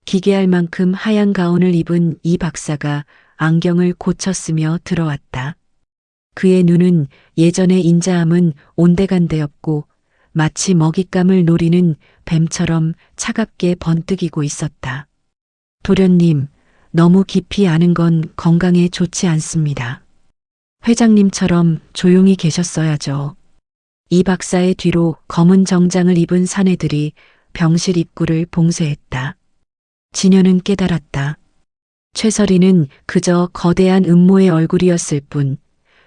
기괴할 만큼 하얀 가운을 입은 이 박사가 안경을 고쳤으며 들어왔다. 그의 눈은 예전의 인자함은 온데간데 없고 마치 먹잇감을 노리는 뱀처럼 차갑게 번뜩이고 있었다. 도련님, 너무 깊이 아는 건 건강에 좋지 않습니다. 회장님처럼 조용히 계셨어야죠. 이 박사의 뒤로 검은 정장을 입은 사내들이 병실 입구를 봉쇄했다. 진여는 깨달았다. 최설이는 그저 거대한 음모의 얼굴이었을 뿐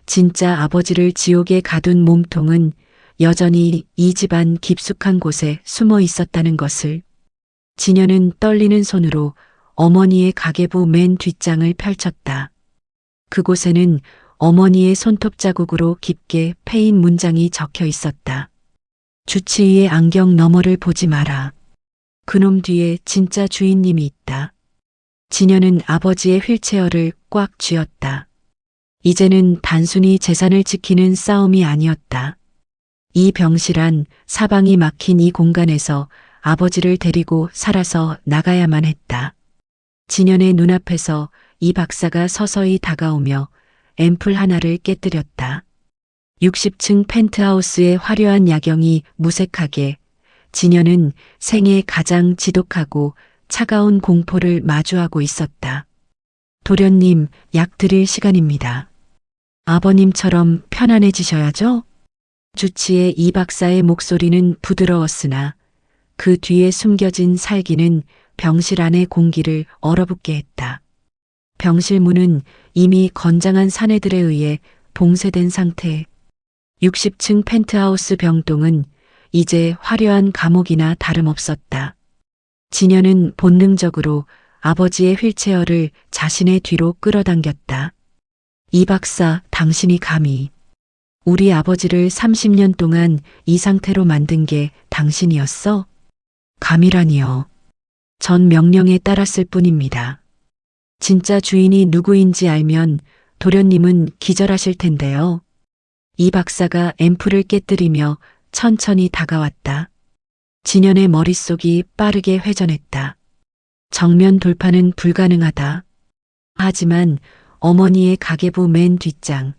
진짜 아버지를 지옥에 가둔 몸통은 여전히 이 집안 깊숙한 곳에 숨어 있었다는 것을. 진여는 떨리는 손으로 어머니의 가계부 맨 뒷장을 펼쳤다. 그곳에는 어머니의 손톱 자국으로 깊게 패인 문장이 적혀 있었다. 주치의의 안경 너머를 보지 마라. 그놈 뒤에 진짜 주인님이 있다. 진여는 아버지의 휠체어를 꽉 쥐었다. 이제는 단순히 재산을 지키는 싸움이 아니었다. 이 병실안 사방이 막힌 이 공간에서 아버지를 데리고 살아서 나가야만 했다. 진연의 눈앞에서 이 박사가 서서히 다가오며 앰플 하나를 깨뜨렸다. 60층 펜트하우스의 화려한 야경이 무색하게 진연은 생애 가장 지독하고 차가운 공포를 마주하고 있었다. 도련님, 약 드릴 시간입니다. 아버님처럼 편안해지셔야죠? 주치의 이 박사의 목소리는 부드러웠으나 그 뒤에 숨겨진 살기는 병실 안의 공기를 얼어붙게 했다. 병실 문은 이미 건장한 사내들에 의해 봉쇄된 상태. 60층 펜트하우스 병동은 이제 화려한 감옥이나 다름없었다. 진여는 본능적으로 아버지의 휠체어를 자신의 뒤로 끌어당겼다. 이 박사, 당신이 감히 우리 아버지를 30년 동안 이 상태로 만든 게 당신이었어? 감이라니요. 전 명령에 따랐을 뿐입니다. 진짜 주인이 누구인지 알면 도련님은 기절하실 텐데요. 이 박사가 앰플을 깨뜨리며 천천히 다가왔다. 진연의 머릿속이 빠르게 회전했다. 정면 돌파는 불가능하다. 하지만 어머니의 가계부 맨 뒷장,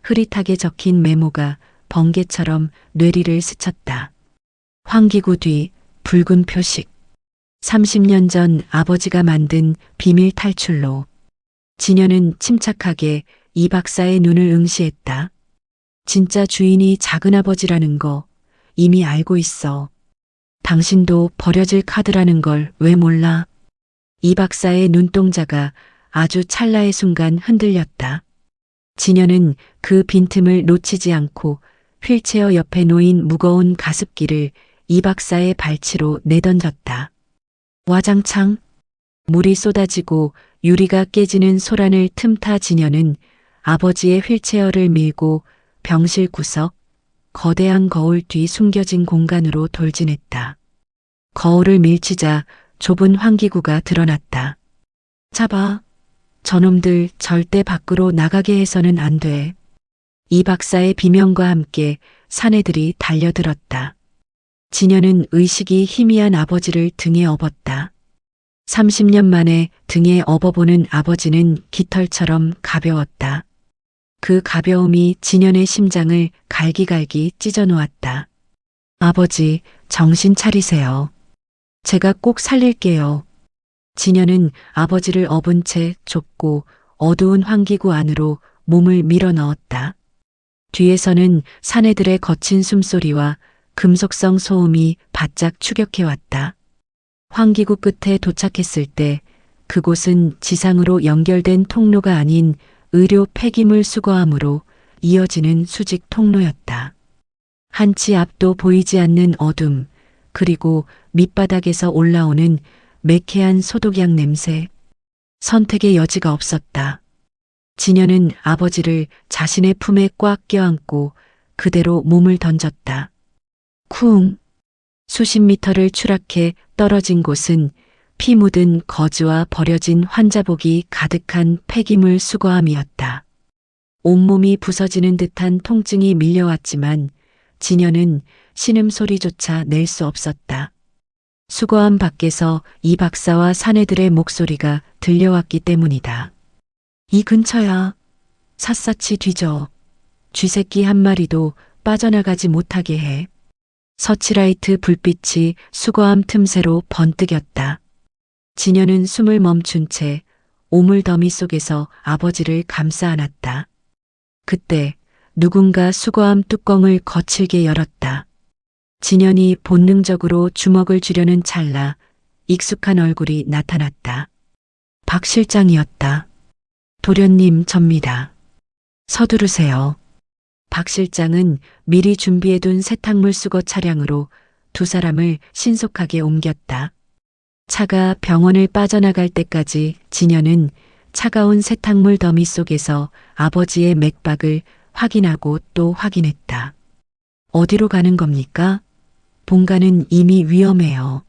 흐릿하게 적힌 메모가 번개처럼 뇌리를 스쳤다. 환기구 뒤 붉은 표식. 30년 전 아버지가 만든 비밀 탈출로. 진여는 침착하게 이 박사의 눈을 응시했다. 진짜 주인이 작은아버지라는 거 이미 알고 있어. 당신도 버려질 카드라는 걸 왜 몰라? 이 박사의 눈동자가 아주 찰나의 순간 흔들렸다. 진여는 그 빈틈을 놓치지 않고 휠체어 옆에 놓인 무거운 가습기를 이 박사의 발치로 내던졌다. 와장창 물이 쏟아지고 유리가 깨지는 소란을 틈타 진여는 아버지의 휠체어를 밀고 병실 구석, 거대한 거울 뒤 숨겨진 공간으로 돌진했다. 거울을 밀치자 좁은 환기구가 드러났다. 잡아. 저놈들 절대 밖으로 나가게 해서는 안 돼. 이 박사의 비명과 함께 사내들이 달려들었다. 진여는 의식이 희미한 아버지를 등에 업었다. 30년 만에 등에 업어보는 아버지는 깃털처럼 가벼웠다. 그 가벼움이 진연의 심장을 갈기갈기 찢어놓았다. 아버지, 정신 차리세요. 제가 꼭 살릴게요. 진연은 아버지를 업은 채 좁고 어두운 환기구 안으로 몸을 밀어 넣었다. 뒤에서는 사내들의 거친 숨소리와 금속성 소음이 바짝 추격해왔다. 환기구 끝에 도착했을 때 그곳은 지상으로 연결된 통로가 아닌 의료 폐기물 수거함으로 이어지는 수직 통로였다. 한치 앞도 보이지 않는 어둠, 그리고 밑바닥에서 올라오는 매캐한 소독약 냄새. 선택의 여지가 없었다. 진여는 아버지를 자신의 품에 꽉 껴안고 그대로 몸을 던졌다. 쿵! 수십 미터를 추락해 떨어진 곳은 피 묻은 거즈와 버려진 환자복이 가득한 폐기물 수거함이었다. 온몸이 부서지는 듯한 통증이 밀려왔지만 진여는 신음소리조차 낼 수 없었다. 수거함 밖에서 이 박사와 사내들의 목소리가 들려왔기 때문이다. 이 근처야. 샅샅이 뒤져. 쥐새끼 한 마리도 빠져나가지 못하게 해. 서치라이트 불빛이 수거함 틈새로 번뜩였다. 진여는 숨을 멈춘 채 오물 더미 속에서 아버지를 감싸 안았다. 그때 누군가 수거함 뚜껑을 거칠게 열었다. 진연이 본능적으로 주먹을 쥐려는 찰나 익숙한 얼굴이 나타났다. 박 실장이었다. 도련님, 접니다. 서두르세요. 박 실장은 미리 준비해둔 세탁물 수거 차량으로 두 사람을 신속하게 옮겼다. 차가 병원을 빠져나갈 때까지 진여는 차가운 세탁물 더미 속에서 아버지의 맥박을 확인하고 또 확인했다. 어디로 가는 겁니까? 본가는 이미 위험해요.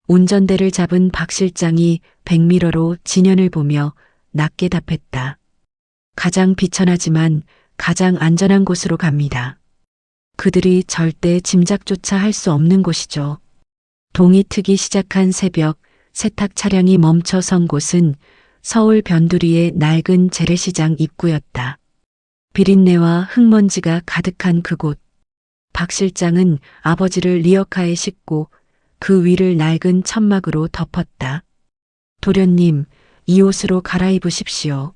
운전대를 잡은 박 실장이 백미러로 진연을 보며 낮게 답했다. 가장 비천하지만 가장 안전한 곳으로 갑니다. 그들이 절대 짐작조차 할 수 없는 곳이죠. 동이 트기 시작한 새벽, 세탁 차량이 멈춰 선 곳은 서울 변두리의 낡은 재래시장 입구였다. 비린내와 흙먼지가 가득한 그곳. 박 실장은 아버지를 리어카에 싣고 그 위를 낡은 천막으로 덮었다. 도련님, 이 옷으로 갈아입으십시오.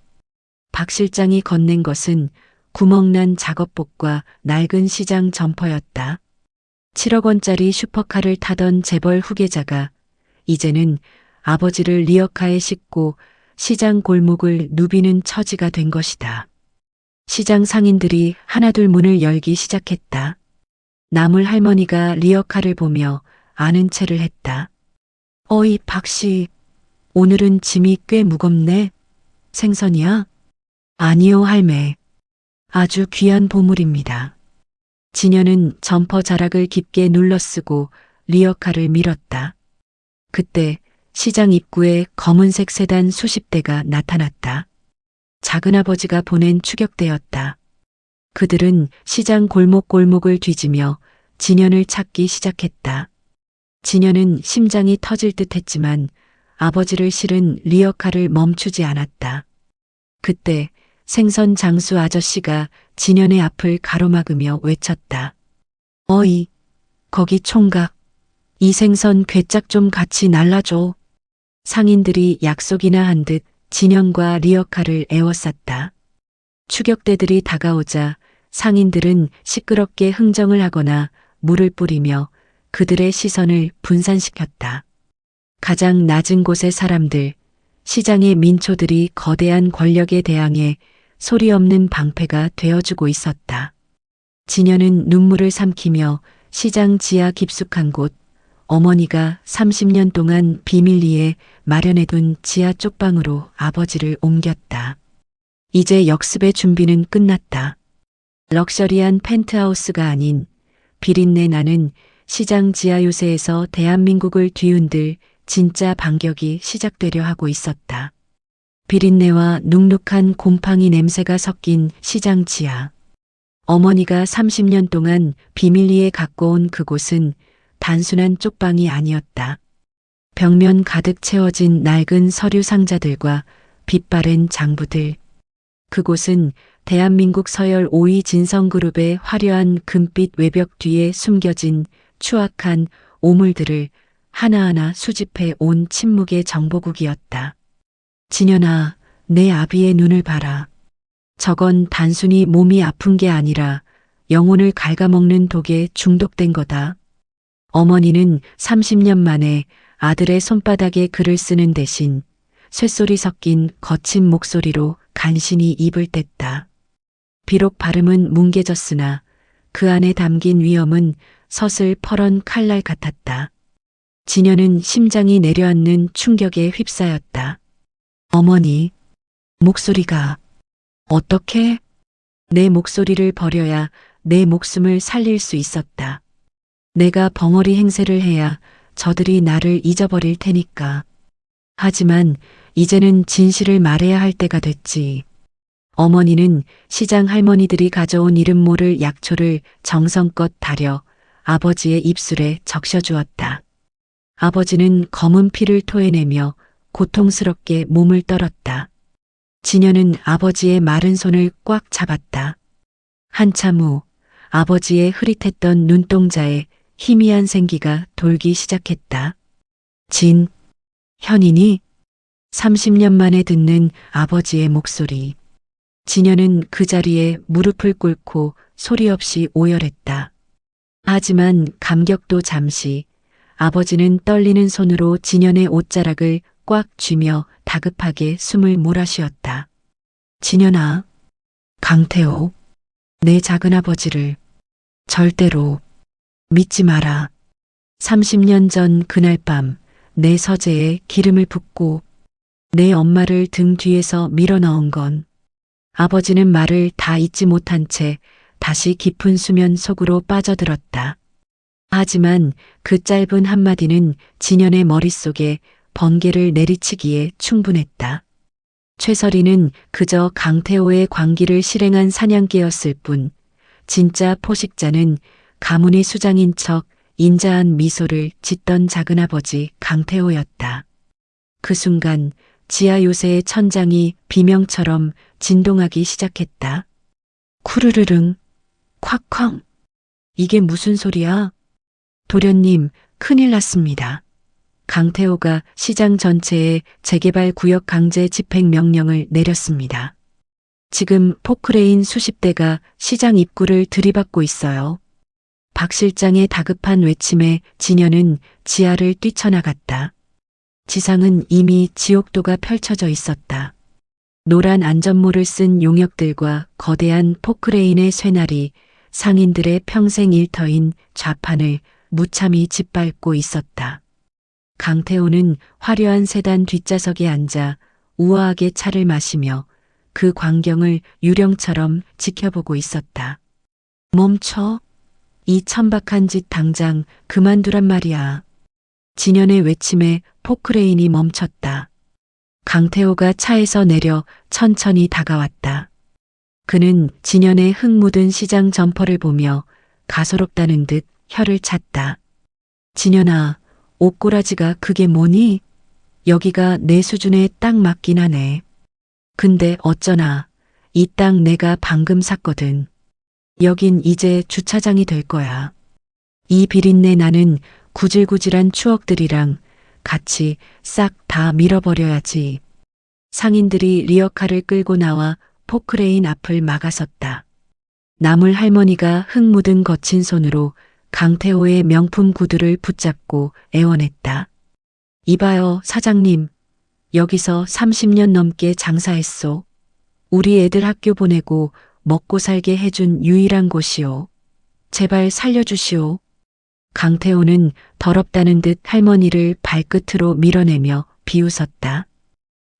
박 실장이 건넨 것은 구멍난 작업복과 낡은 시장 점퍼였다. 7억 원짜리 슈퍼카를 타던 재벌 후계자가 이제는 아버지를 리어카에 싣고 시장 골목을 누비는 처지가 된 것이다. 시장 상인들이 하나둘 문을 열기 시작했다. 나물 할머니가 리어카를 보며 아는 체를 했다. 어이 박씨, 오늘은 짐이 꽤 무겁네. 생선이야? 아니요 할매. 아주 귀한 보물입니다. 진여는 점퍼 자락을 깊게 눌러쓰고 리어카를 밀었다. 그때 시장 입구에 검은색 세단 수십 대가 나타났다. 작은아버지가 보낸 추격대였다. 그들은 시장 골목골목을 뒤지며 진연을 찾기 시작했다. 진연은 심장이 터질 듯 했지만 아버지를 실은 리어카를 멈추지 않았다. 그때 생선 장수 아저씨가 진연의 앞을 가로막으며 외쳤다. 어이, 거기 총각. 이 생선 괴짝 좀 같이 날라줘. 상인들이 약속이나 한 듯 진연과 리어카를 에워쌌다. 추격대들이 다가오자 상인들은 시끄럽게 흥정을 하거나 물을 뿌리며 그들의 시선을 분산시켰다. 가장 낮은 곳의 사람들, 시장의 민초들이 거대한 권력에 대항해 소리 없는 방패가 되어주고 있었다. 진여는 눈물을 삼키며 시장 지하 깊숙한 곳, 어머니가 30년 동안 비밀리에 마련해둔 지하 쪽방으로 아버지를 옮겼다. 이제 역습의 준비는 끝났다. 럭셔리한 펜트하우스가 아닌 비린내 나는 시장 지하 요새에서 대한민국을 뒤흔들 진짜 반격이 시작되려 하고 있었다. 비린내와 눅눅한 곰팡이 냄새가 섞인 시장 지하. 어머니가 30년 동안 비밀리에 갖고 온 그곳은 단순한 쪽방이 아니었다. 벽면 가득 채워진 낡은 서류 상자들과 빛바랜 장부들. 그곳은 대한민국 서열 5위 진성그룹의 화려한 금빛 외벽 뒤에 숨겨진 추악한 오물들을 하나하나 수집해 온 침묵의 정보국이었다. 진연아, 내 아비의 눈을 봐라. 저건 단순히 몸이 아픈 게 아니라 영혼을 갉아먹는 독에 중독된 거다. 어머니는 30년 만에 아들의 손바닥에 글을 쓰는 대신 쇳소리 섞인 거친 목소리로 간신히 입을 뗐다. 비록 발음은 뭉개졌으나 그 안에 담긴 위험은 서슬 퍼런 칼날 같았다. 진여는 심장이 내려앉는 충격에 휩싸였다. 어머니, 목소리가 어떻게? 내 목소리를 버려야 내 목숨을 살릴 수 있었다. 내가 벙어리 행세를 해야 저들이 나를 잊어버릴 테니까. 하지만 이제는 진실을 말해야 할 때가 됐지. 어머니는 시장 할머니들이 가져온 이름 모를 약초를 정성껏 다려 아버지의 입술에 적셔주었다. 아버지는 검은 피를 토해내며 고통스럽게 몸을 떨었다. 진여는 아버지의 마른 손을 꽉 잡았다. 한참 후 아버지의 흐릿했던 눈동자에 희미한 생기가 돌기 시작했다. 현인이 30년 만에 듣는 아버지의 목소리. 진여는 그 자리에 무릎을 꿇고 소리 없이 오열했다. 하지만 감격도 잠시. 아버지는 떨리는 손으로 진연의 옷자락을 꽉 쥐며 다급하게 숨을 몰아쉬었다. 진연아, 강태호, 내 작은아버지를 절대로 믿지 마라. 30년 전 그날 밤 내 서재에 기름을 붓고 내 엄마를 등 뒤에서 밀어 넣은 건. 아버지는 말을 다 잊지 못한 채 다시 깊은 수면 속으로 빠져들었다. 하지만 그 짧은 한마디는 진현의 머릿속에 번개를 내리치기에 충분했다. 최설이는 그저 강태호의 광기를 실행한 사냥개였을 뿐, 진짜 포식자는 가문의 수장인 척 인자한 미소를 짓던 작은아버지 강태호였다. 그 순간 지하 요새의 천장이 비명처럼 진동하기 시작했다. 쿠르르릉, 콱쾅. 이게 무슨 소리야? 도련님, 큰일 났습니다. 강태호가 시장 전체에 재개발 구역 강제 집행 명령을 내렸습니다. 지금 포크레인 수십 대가 시장 입구를 들이받고 있어요. 박 실장의 다급한 외침에 진현은 지하를 뛰쳐나갔다. 지상은 이미 지옥도가 펼쳐져 있었다. 노란 안전모를 쓴 용역들과 거대한 포크레인의 쇠날이 상인들의 평생 일터인 좌판을 무참히 짓밟고 있었다. 강태호는 화려한 세단 뒷좌석에 앉아 우아하게 차를 마시며 그 광경을 유령처럼 지켜보고 있었다. 멈춰. 이 천박한 짓 당장 그만두란 말이야. 진현의 외침에 포크레인이 멈췄다. 강태호가 차에서 내려 천천히 다가왔다. 그는 진현의 흙 묻은 시장 점퍼를 보며 가소롭다는 듯 혀를 찼다. 진현아, 옷꼬라지가 그게 뭐니? 여기가 내 수준에 딱 맞긴 하네. 근데 어쩌나 이 땅 내가 방금 샀거든. 여긴 이제 주차장이 될 거야. 이 비린내 나는 구질구질한 추억들이랑 같이 싹 다 밀어버려야지. 상인들이 리어카를 끌고 나와 포크레인 앞을 막아섰다. 나물 할머니가 흙 묻은 거친 손으로 강태호의 명품 구두를 붙잡고 애원했다. 이봐요, 사장님. 여기서 30년 넘게 장사했소. 우리 애들 학교 보내고 먹고 살게 해준 유일한 곳이오. 제발 살려주시오. 강태호는 더럽다는 듯 할머니를 발끝으로 밀어내며 비웃었다.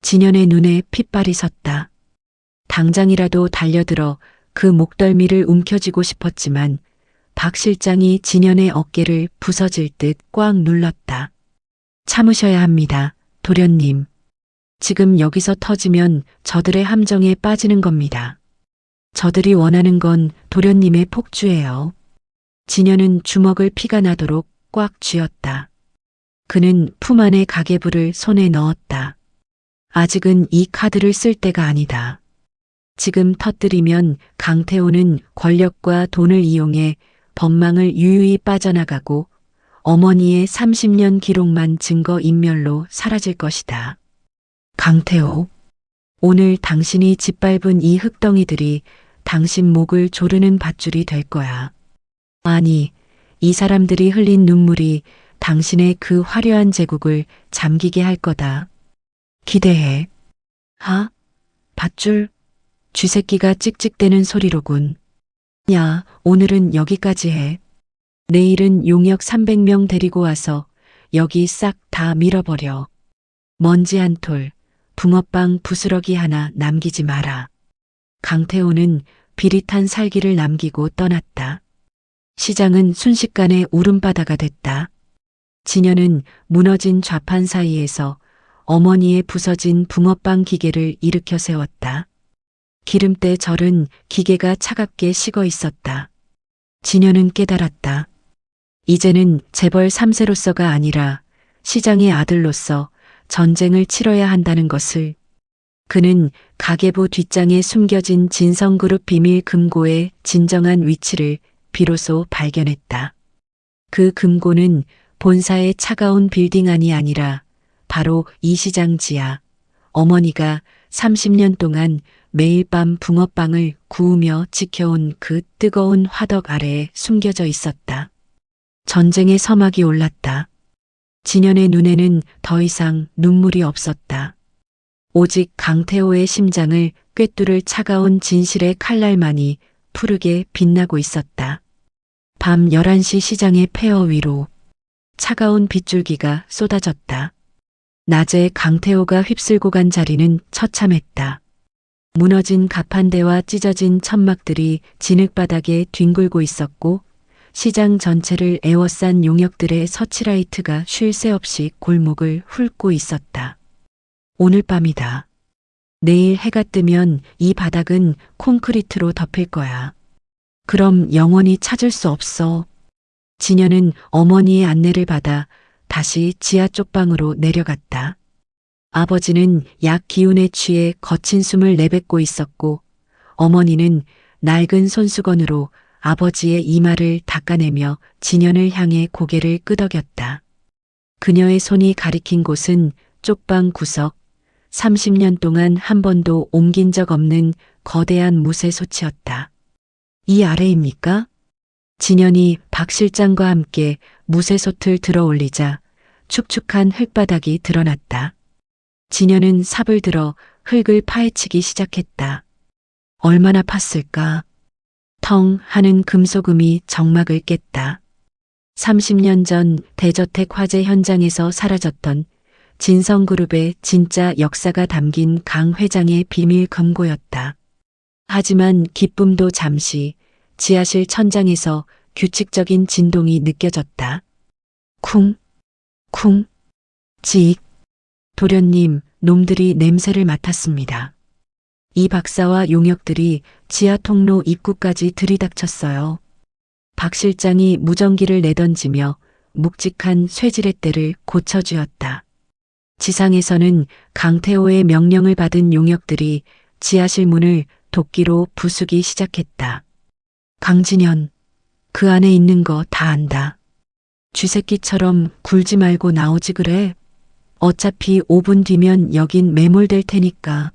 진현의 눈에 핏발이 섰다. 당장이라도 달려들어 그 목덜미를 움켜쥐고 싶었지만 박 실장이 진현의 어깨를 부서질 듯 꽉 눌렀다. 참으셔야 합니다, 도련님. 지금 여기서 터지면 저들의 함정에 빠지는 겁니다. 저들이 원하는 건 도련님의 폭주예요. 진현은 주먹을 피가 나도록 꽉 쥐었다. 그는 품 안의 가계부를 손에 넣었다. 아직은 이 카드를 쓸 때가 아니다. 지금 터뜨리면 강태호는 권력과 돈을 이용해 법망을 유유히 빠져나가고 어머니의 30년 기록만 증거인멸로 사라질 것이다. 강태호, 오늘 당신이 짓밟은 이 흙덩이들이 당신 목을 조르는 밧줄이 될 거야. 아니, 이 사람들이 흘린 눈물이 당신의 그 화려한 제국을 잠기게 할 거다. 기대해. 하? 밧줄? 쥐새끼가 찍찍대는 소리로군. 야, 오늘은 여기까지 해. 내일은 용역 300명 데리고 와서 여기 싹 다 밀어버려. 먼지 한 톨, 붕어빵 부스러기 하나 남기지 마라. 강태호는 비릿한 살기를 남기고 떠났다. 시장은 순식간에 울음바다가 됐다. 진현은 무너진 좌판 사이에서 어머니의 부서진 붕어빵 기계를 일으켜 세웠다. 기름때 절은 기계가 차갑게 식어 있었다. 진현은 깨달았다. 이제는 재벌 3세로서가 아니라 시장의 아들로서 전쟁을 치러야 한다는 것을. 그는 가계부 뒷장에 숨겨진 진성그룹 비밀 금고의 진정한 위치를 비로소 발견했다. 그 금고는 본사의 차가운 빌딩 안이 아니라 바로 이 시장 지하, 어머니가 30년 동안 매일 밤 붕어빵을 구우며 지켜온 그 뜨거운 화덕 아래에 숨겨져 있었다. 전쟁의 서막이 올랐다. 진현의 눈에는 더 이상 눈물이 없었다. 오직 강태호의 심장을 꿰뚫을 차가운 진실의 칼날만이 푸르게 빛나고 있었다. 밤 11시 시장의 폐허 위로 차가운 빗줄기가 쏟아졌다. 낮에 강태호가 휩쓸고 간 자리는 처참했다. 무너진 가판대와 찢어진 천막들이 진흙바닥에 뒹굴고 있었고 시장 전체를 에워싼 용역들의 서치라이트가 쉴 새 없이 골목을 훑고 있었다. 오늘 밤이다. 내일 해가 뜨면 이 바닥은 콘크리트로 덮일 거야. 그럼 영원히 찾을 수 없어. 진여는 어머니의 안내를 받아 다시 지하 쪽방으로 내려갔다. 아버지는 약 기운에 취해 거친 숨을 내뱉고 있었고 어머니는 낡은 손수건으로 아버지의 이마를 닦아내며 진연을 향해 고개를 끄덕였다. 그녀의 손이 가리킨 곳은 쪽방 구석, 30년 동안 한 번도 옮긴 적 없는 거대한 무쇠솥이었다. 이 아래입니까? 진연이 박 실장과 함께 무쇠솥을 들어 올리자 축축한 흙바닥이 드러났다. 진연은 삽을 들어 흙을 파헤치기 시작했다. 얼마나 팠을까? 텅 하는 금소금이 정막을 깼다. 30년 전 대저택 화재 현장에서 사라졌던 진성그룹의 진짜 역사가 담긴 강 회장의 비밀 금고였다. 하지만 기쁨도 잠시 지하실 천장에서 규칙적인 진동이 느껴졌다. 쿵, 쿵, 직. 도련님, 놈들이 냄새를 맡았습니다. 이 박사와 용역들이 지하 통로 입구까지 들이닥쳤어요. 박 실장이 무전기를 내던지며 묵직한 쇠지렛대를 고쳐주었다. 지상에서는 강태호의 명령을 받은 용역들이 지하실 문을 도끼로 부수기 시작했다. 강진현, 그 안에 있는 거 다 안다. 쥐새끼처럼 굴지 말고 나오지 그래. 어차피 5분 뒤면 여긴 매몰될 테니까.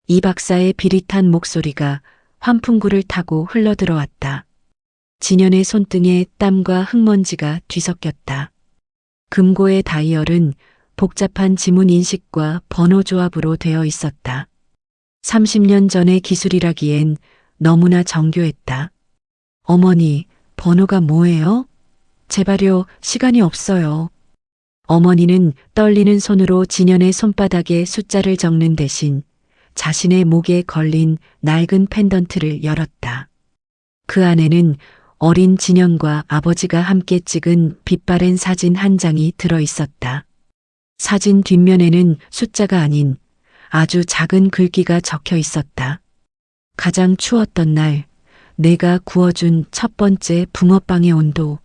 이 박사의 비릿한 목소리가 환풍구를 타고 흘러들어왔다. 진연의 손등에 땀과 흙먼지가 뒤섞였다. 금고의 다이얼은 복잡한 지문 인식과 번호 조합으로 되어 있었다. 30년 전의 기술이라기엔 너무나 정교했다. 어머니, 번호가 뭐예요? 제발요, 시간이 없어요. 어머니는 떨리는 손으로 진연의 손바닥에 숫자를 적는 대신 자신의 목에 걸린 낡은 펜던트를 열었다. 그 안에는 어린 진연과 아버지가 함께 찍은 빛바랜 사진 한 장이 들어 있었다. 사진 뒷면에는 숫자가 아닌 아주 작은 글귀가 적혀 있었다. 가장 추웠던 날, 내가 구워준 첫 번째 붕어빵의 온도.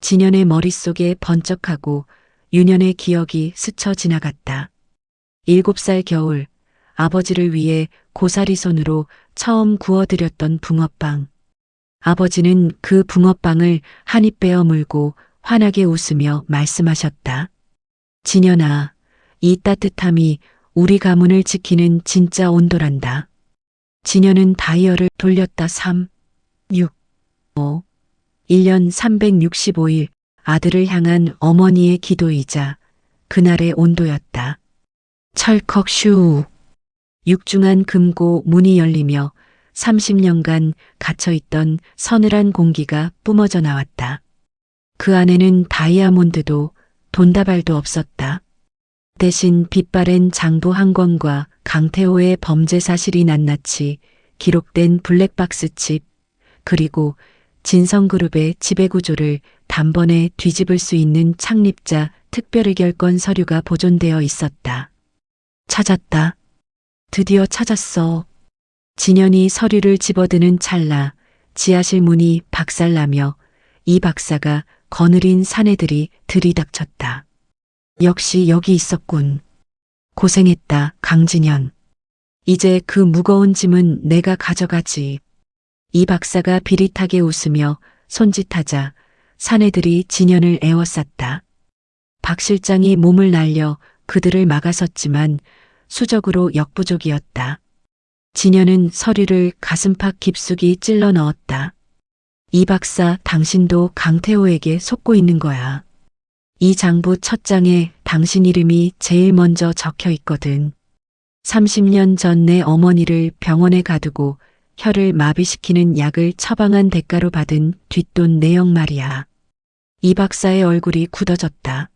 진연의 머릿속에 번쩍하고 유년의 기억이 스쳐 지나갔다. 7살 겨울, 아버지를 위해 고사리 손으로 처음 구워드렸던 붕어빵. 아버지는 그 붕어빵을 한 입 베어 물고 환하게 웃으며 말씀하셨다. 진연아, 이 따뜻함이 우리 가문을 지키는 진짜 온도란다. 진연은 다이얼을 돌렸다. 3, 6, 5. 1년 365일 아들을 향한 어머니의 기도이자 그날의 온도였다. 철컥 슈. 육중한 금고 문이 열리며 30년간 갇혀있던 서늘한 공기가 뿜어져 나왔다. 그 안에는 다이아몬드도 돈다발도 없었다. 대신 빛바랜 장부 한 권과 강태호의 범죄 사실이 낱낱이 기록된 블랙박스 칩, 그리고 진성그룹의 지배구조를 단번에 뒤집을 수 있는 창립자 특별의결권 서류가 보존되어 있었다. 찾았다. 드디어 찾았어. 진연이 서류를 집어드는 찰나 지하실 문이 박살나며 이 박사가 거느린 사내들이 들이닥쳤다. 역시 여기 있었군. 고생했다, 강진현. 이제 그 무거운 짐은 내가 가져가지. 이 박사가 비릿하게 웃으며 손짓하자 사내들이 진연을 에워쌌다. 박 실장이 몸을 날려 그들을 막아섰지만 수적으로 역부족이었다. 진연은 서류를 가슴팍 깊숙이 찔러 넣었다. 이 박사, 당신도 강태호에게 속고 있는 거야. 이 장부 첫 장에 당신 이름이 제일 먼저 적혀 있거든. 30년 전 내 어머니를 병원에 가두고 혀를 마비시키는 약을 처방한 대가로 받은 뒷돈 내역 말이야. 이 박사의 얼굴이 굳어졌다.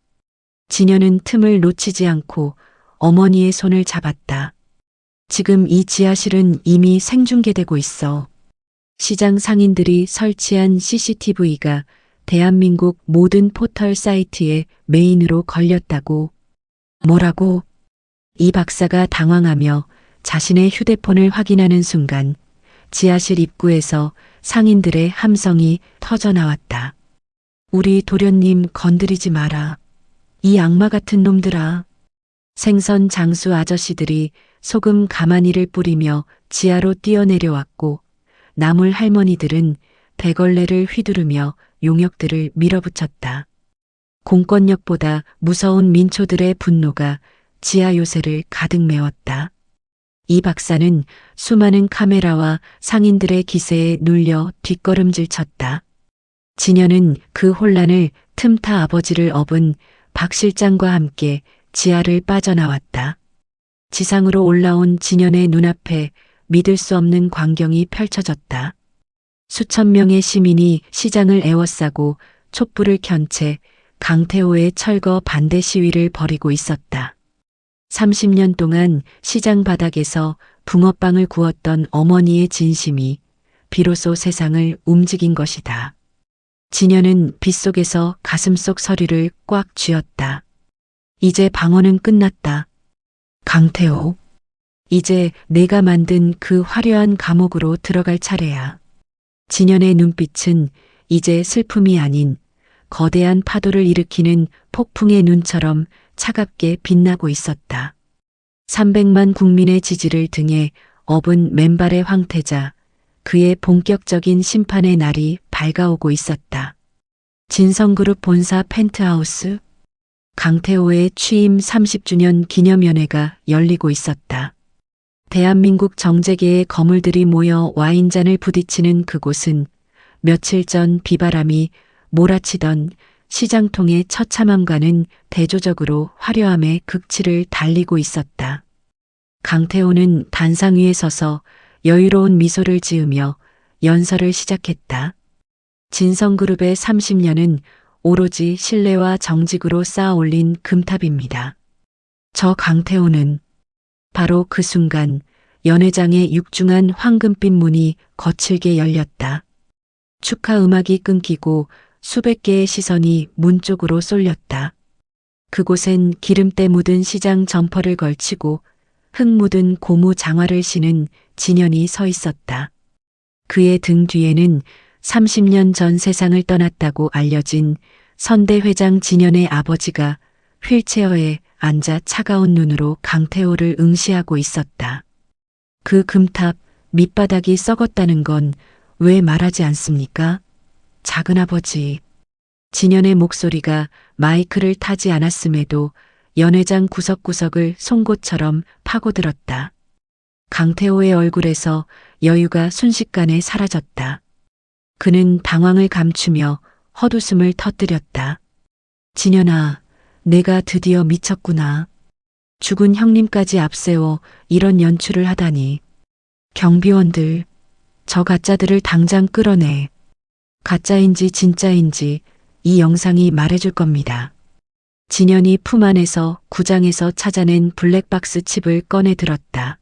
진현은 틈을 놓치지 않고 어머니의 손을 잡았다. 지금 이 지하실은 이미 생중계되고 있어. 시장 상인들이 설치한 CCTV가 대한민국 모든 포털 사이트에 메인으로 걸렸다고. 뭐라고? 이 박사가 당황하며 자신의 휴대폰을 확인하는 순간 지하실 입구에서 상인들의 함성이 터져나왔다. 우리 도련님 건드리지 마라. 이 악마 같은 놈들아. 생선 장수 아저씨들이 소금 가마니를 뿌리며 지하로 뛰어내려왔고 나물 할머니들은 대걸레를 휘두르며 용역들을 밀어붙였다. 공권력보다 무서운 민초들의 분노가 지하 요새를 가득 메웠다. 이 박사는 수많은 카메라와 상인들의 기세에 눌려 뒷걸음질 쳤다. 진현은 그 혼란을 틈타 아버지를 업은 박 실장과 함께 지하를 빠져나왔다. 지상으로 올라온 진현의 눈앞에 믿을 수 없는 광경이 펼쳐졌다. 수천 명의 시민이 시장을 에워싸고 촛불을 켠 채 강태호의 철거 반대 시위를 벌이고 있었다. 30년 동안 시장 바닥에서 붕어빵을 구웠던 어머니의 진심이 비로소 세상을 움직인 것이다. 진현은 빗속에서 가슴속 서리를 꽉 쥐었다. 이제 방언은 끝났다. 강태호, 이제 내가 만든 그 화려한 감옥으로 들어갈 차례야. 진현의 눈빛은 이제 슬픔이 아닌 거대한 파도를 일으키는 폭풍의 눈처럼 차갑게 빛나고 있었다. 300만 국민의 지지를 등에 업은 맨발의 황태자, 그의 본격적인 심판의 날이 밝아오고 있었다. 진성그룹 본사 펜트하우스, 강태호의 취임 30주년 기념연회가 열리고 있었다. 대한민국 정재계의 거물들이 모여 와인잔을 부딪히는 그곳은 며칠 전 비바람이 몰아치던 시장통의 처참함과는 대조적으로 화려함의 극치를 달리고 있었다. 강태호는 단상 위에 서서 여유로운 미소를 지으며 연설을 시작했다. 진성그룹의 30년은 오로지 신뢰와 정직으로 쌓아 올린 금탑입니다. 저 강태호는 바로 그 순간 연회장의 육중한 황금빛 문이 거칠게 열렸다. 축하 음악이 끊기고 수백 개의 시선이 문 쪽으로 쏠렸다. 그곳엔 기름때 묻은 시장 점퍼를 걸치고 흙 묻은 고무 장화를 신은 진현이 서 있었다. 그의 등 뒤에는 30년 전 세상을 떠났다고 알려진 선대 회장 진현의 아버지가 휠체어에 앉아 차가운 눈으로 강태호를 응시하고 있었다. 그 금탑 밑바닥이 썩었다는 건 왜 말하지 않습니까? 작은아버지. 진현의 목소리가 마이크를 타지 않았음에도 연회장 구석구석을 송곳처럼 파고들었다. 강태호의 얼굴에서 여유가 순식간에 사라졌다. 그는 당황을 감추며 헛웃음을 터뜨렸다. 진현아, 내가 드디어 미쳤구나. 죽은 형님까지 앞세워 이런 연출을 하다니. 경비원들, 저 가짜들을 당장 끌어내. 가짜인지 진짜인지 이 영상이 말해줄 겁니다. 진현이 품 안에서 구장에서 찾아낸 블랙박스 칩을 꺼내 들었다.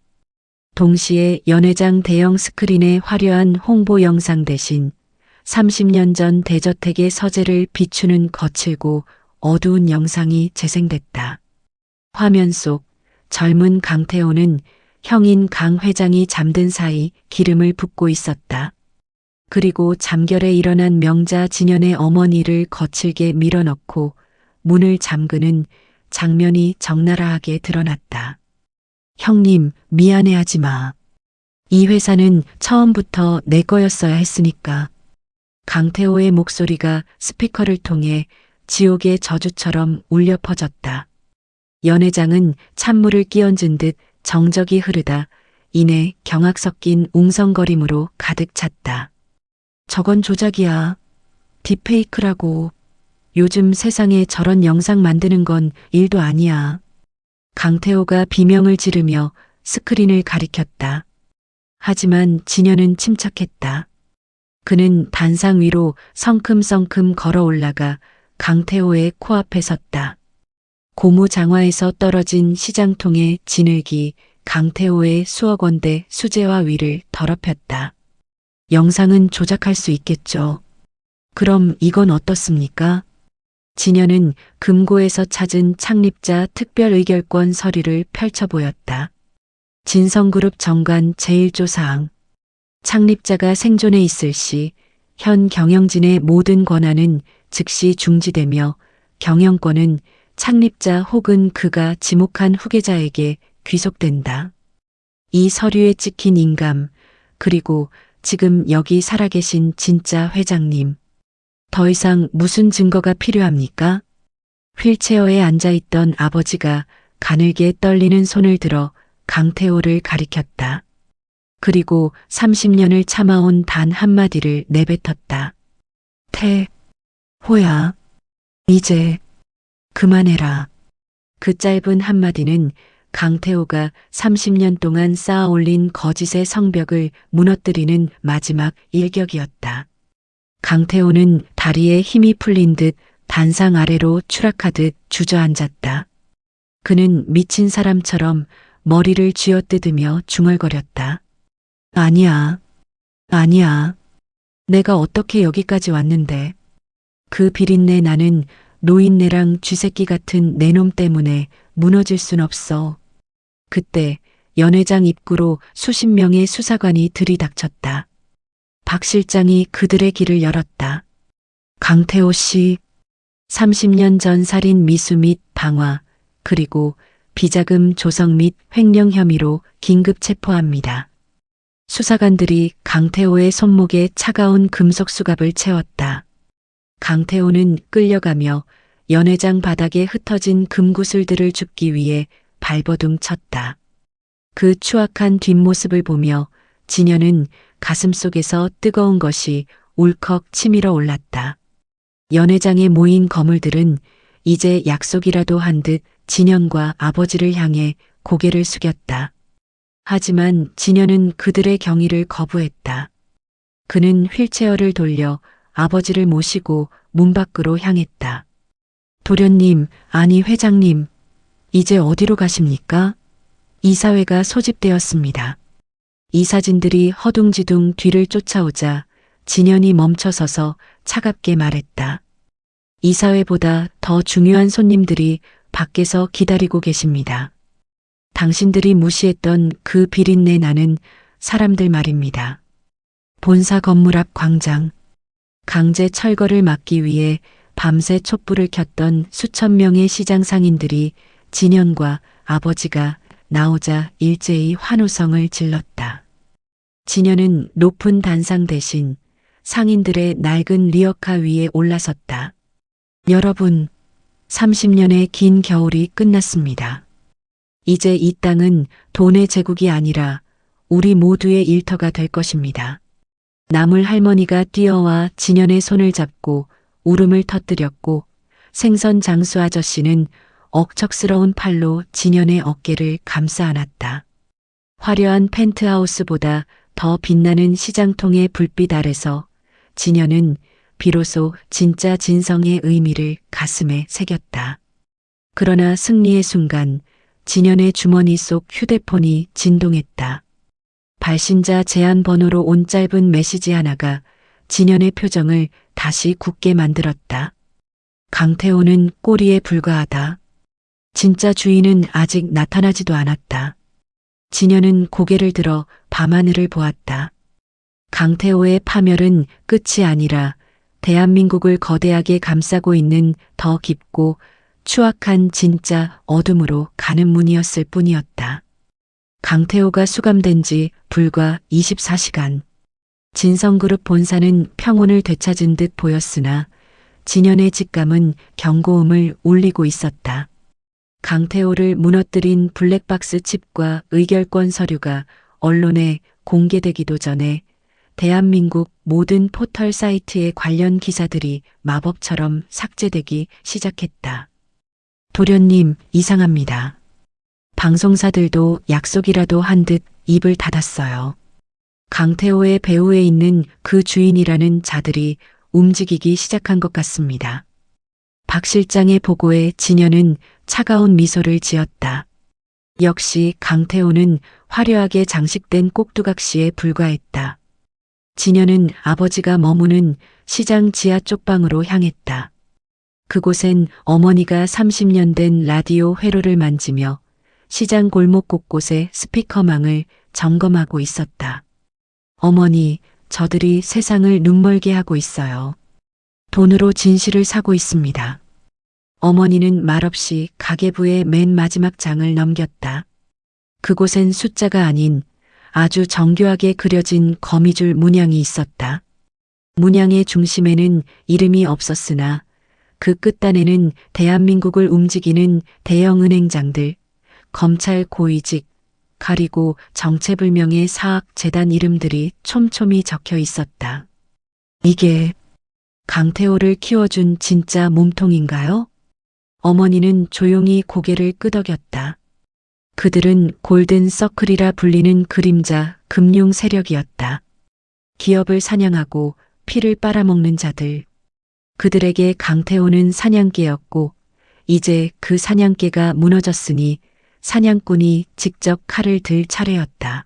동시에 연회장 대형 스크린의 화려한 홍보 영상 대신 30년 전 대저택의 서재를 비추는 거칠고 어두운 영상이 재생됐다. 화면 속 젊은 강태호는 형인 강 회장이 잠든 사이 기름을 붓고 있었다. 그리고 잠결에 일어난 명자 진현의 어머니를 거칠게 밀어넣고 문을 잠그는 장면이 적나라하게 드러났다. 형님, 미안해하지 마. 이 회사는 처음부터 내 거였어야 했으니까. 강태호의 목소리가 스피커를 통해 지옥의 저주처럼 울려 퍼졌다. 연회장은 찬물을 끼얹은 듯 정적이 흐르다 이내 경악 섞인 웅성거림으로 가득 찼다. 저건 조작이야. 딥페이크라고. 요즘 세상에 저런 영상 만드는 건 일도 아니야. 강태호가 비명을 지르며 스크린을 가리켰다. 하지만 진현은 침착했다. 그는 단상 위로 성큼성큼 걸어 올라가 강태호의 코앞에 섰다. 고무장화에서 떨어진 시장통의 진흙이 강태호의 수억 원대 수제화 위를 더럽혔다. 영상은 조작할 수 있겠죠. 그럼 이건 어떻습니까? 진현은 금고에서 찾은 창립자 특별의결권 서류를 펼쳐 보였다. 진성그룹 정관 제1조사항. 창립자가 생존해 있을 시 현 경영진의 모든 권한은 즉시 중지되며 경영권은 창립자 혹은 그가 지목한 후계자에게 귀속된다. 이 서류에 찍힌 인감, 그리고 지금 여기 살아계신 진짜 회장님. 더 이상 무슨 증거가 필요합니까? 휠체어에 앉아있던 아버지가 가늘게 떨리는 손을 들어 강태호를 가리켰다. 그리고 30년을 참아온 단 한마디를 내뱉었다. 호야, 이제 그만해라. 그 짧은 한마디는 강태호가 30년 동안 쌓아 올린 거짓의 성벽을 무너뜨리는 마지막 일격이었다. 강태호는 다리에 힘이 풀린 듯 단상 아래로 추락하듯 주저앉았다. 그는 미친 사람처럼 머리를 쥐어뜯으며 중얼거렸다. 아니야. 내가 어떻게 여기까지 왔는데. 그 비린내 나는 노인네랑 쥐새끼 같은 내 놈 때문에 무너질 순 없어. 그때 연회장 입구로 수십 명의 수사관이 들이닥쳤다. 박 실장이 그들의 길을 열었다. 강태호 씨, 30년 전 살인 미수 및 방화, 그리고 비자금 조성 및 횡령 혐의로 긴급 체포합니다. 수사관들이 강태호의 손목에 차가운 금속 수갑을 채웠다. 강태호는 끌려가며 연회장 바닥에 흩어진 금구슬들을 줍기 위해 발버둥 쳤다. 그 추악한 뒷모습을 보며 진현은 가슴속에서 뜨거운 것이 울컥 치밀어 올랐다. 연회장에 모인 거물들은 이제 약속이라도 한 듯 진현과 아버지를 향해 고개를 숙였다. 하지만 진현은 그들의 경의를 거부했다. 그는 휠체어를 돌려 아버지를 모시고 문 밖으로 향했다. 도련님, 아니 회장님, 이제 어디로 가십니까? 이사회가 소집되었습니다. 이사진들이 허둥지둥 뒤를 쫓아오자 진현이 멈춰서서 차갑게 말했다. 이사회보다 더 중요한 손님들이 밖에서 기다리고 계십니다. 당신들이 무시했던 그 비린내 나는 사람들 말입니다. 본사 건물 앞 광장. 강제 철거를 막기 위해 밤새 촛불을 켰던 수천 명의 시장 상인들이 진현과 아버지가 나오자 일제히 환호성을 질렀다. 진현은 높은 단상 대신 상인들의 낡은 리어카 위에 올라섰다. 여러분, 30년의 긴 겨울이 끝났습니다. 이제 이 땅은 돈의 제국이 아니라 우리 모두의 일터가 될 것입니다. 나물 할머니가 뛰어와 진현의 손을 잡고 울음을 터뜨렸고 생선 장수 아저씨는 억척스러운 팔로 진현의 어깨를 감싸 안았다. 화려한 펜트하우스보다 더 빛나는 시장통의 불빛 아래서 진현은 비로소 진짜 진성의 의미를 가슴에 새겼다. 그러나 승리의 순간 진현의 주머니 속 휴대폰이 진동했다. 발신자 제한 번호로 온 짧은 메시지 하나가 진현의 표정을 다시 굳게 만들었다. 강태호는 꼬리에 불과하다. 진짜 주인은 아직 나타나지도 않았다. 진현은 고개를 들어 밤하늘을 보았다. 강태호의 파멸은 끝이 아니라 대한민국을 거대하게 감싸고 있는 더 깊고 추악한 진짜 어둠으로 가는 문이었을 뿐이었다. 강태호가 수감된 지 불과 24시간. 진성그룹 본사는 평온을 되찾은 듯 보였으나 진현의 직감은 경고음을 울리고 있었다. 강태호를 무너뜨린 블랙박스 칩과 의결권 서류가 언론에 공개되기도 전에 대한민국 모든 포털 사이트의 관련 기사들이 마법처럼 삭제되기 시작했다. 도련님, 이상합니다. 방송사들도 약속이라도 한 듯 입을 닫았어요. 강태호의 배후에 있는 그 주인이라는 자들이 움직이기 시작한 것 같습니다. 박 실장의 보고에 진현은 차가운 미소를 지었다. 역시 강태호는 화려하게 장식된 꼭두각시에 불과했다. 진여는 아버지가 머무는 시장 지하 쪽방으로 향했다. 그곳엔 어머니가 30년 된 라디오 회로를 만지며 시장 골목 곳곳의 스피커망을 점검하고 있었다. 어머니, 저들이 세상을 눈멀게 하고 있어요. 돈으로 진실을 사고 있습니다. 어머니는 말없이 가계부의 맨 마지막 장을 넘겼다. 그곳엔 숫자가 아닌 아주 정교하게 그려진 거미줄 문양이 있었다. 문양의 중심에는 이름이 없었으나 그 끝단에는 대한민국을 움직이는 대형 은행장들, 검찰 고위직, 가리고 정체불명의 사학재단 이름들이 촘촘히 적혀 있었다. 이게 강태호를 키워준 진짜 몸통인가요? 어머니는 조용히 고개를 끄덕였다. 그들은 골든 서클이라 불리는 그림자 금융 세력이었다. 기업을 사냥하고 피를 빨아먹는 자들. 그들에게 강태호는 사냥개였고 이제 그 사냥개가 무너졌으니 사냥꾼이 직접 칼을 들 차례였다.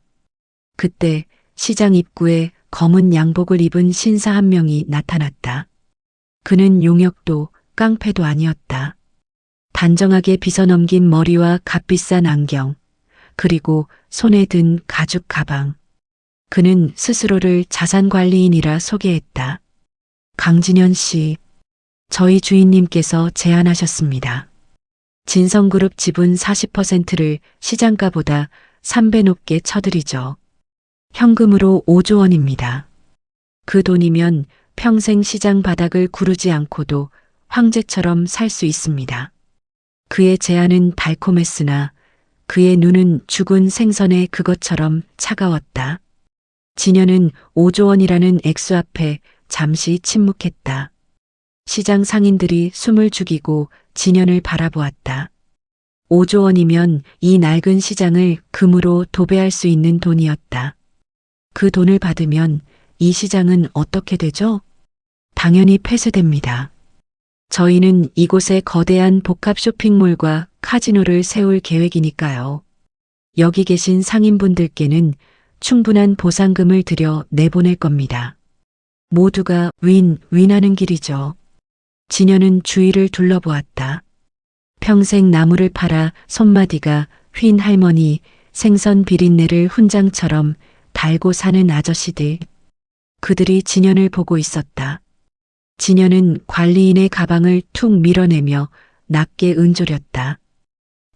그때 시장 입구에 검은 양복을 입은 신사 한 명이 나타났다. 그는 용역도 깡패도 아니었다. 단정하게 빗어넘긴 머리와 값비싼 안경, 그리고 손에 든 가죽 가방. 그는 스스로를 자산관리인이라 소개했다. 강진현 씨, 저희 주인님께서 제안하셨습니다. 진성그룹 지분 40%를 시장가보다 3배 높게 쳐드리죠. 현금으로 5조 원입니다. 그 돈이면 평생 시장 바닥을 구르지 않고도 황제처럼 살 수 있습니다. 그의 제안은 달콤했으나 그의 눈은 죽은 생선의 그것처럼 차가웠다. 진여는 5조 원이라는 액수 앞에 잠시 침묵했다. 시장 상인들이 숨을 죽이고 진연을 바라보았다. 5조 원이면 이 낡은 시장을 금으로 도배할 수 있는 돈이었다. 그 돈을 받으면 이 시장은 어떻게 되죠? 당연히 폐쇄됩니다. 저희는 이곳에 거대한 복합 쇼핑몰과 카지노를 세울 계획이니까요. 여기 계신 상인분들께는 충분한 보상금을 들여 내보낼 겁니다. 모두가 윈윈하는 길이죠. 진여는 주위를 둘러보았다. 평생 나무를 팔아 손마디가 휜 할머니, 생선 비린내를 훈장처럼 달고 사는 아저씨들. 그들이 진연을 보고 있었다. 진연은 관리인의 가방을 툭 밀어내며 낮게 은조렸다.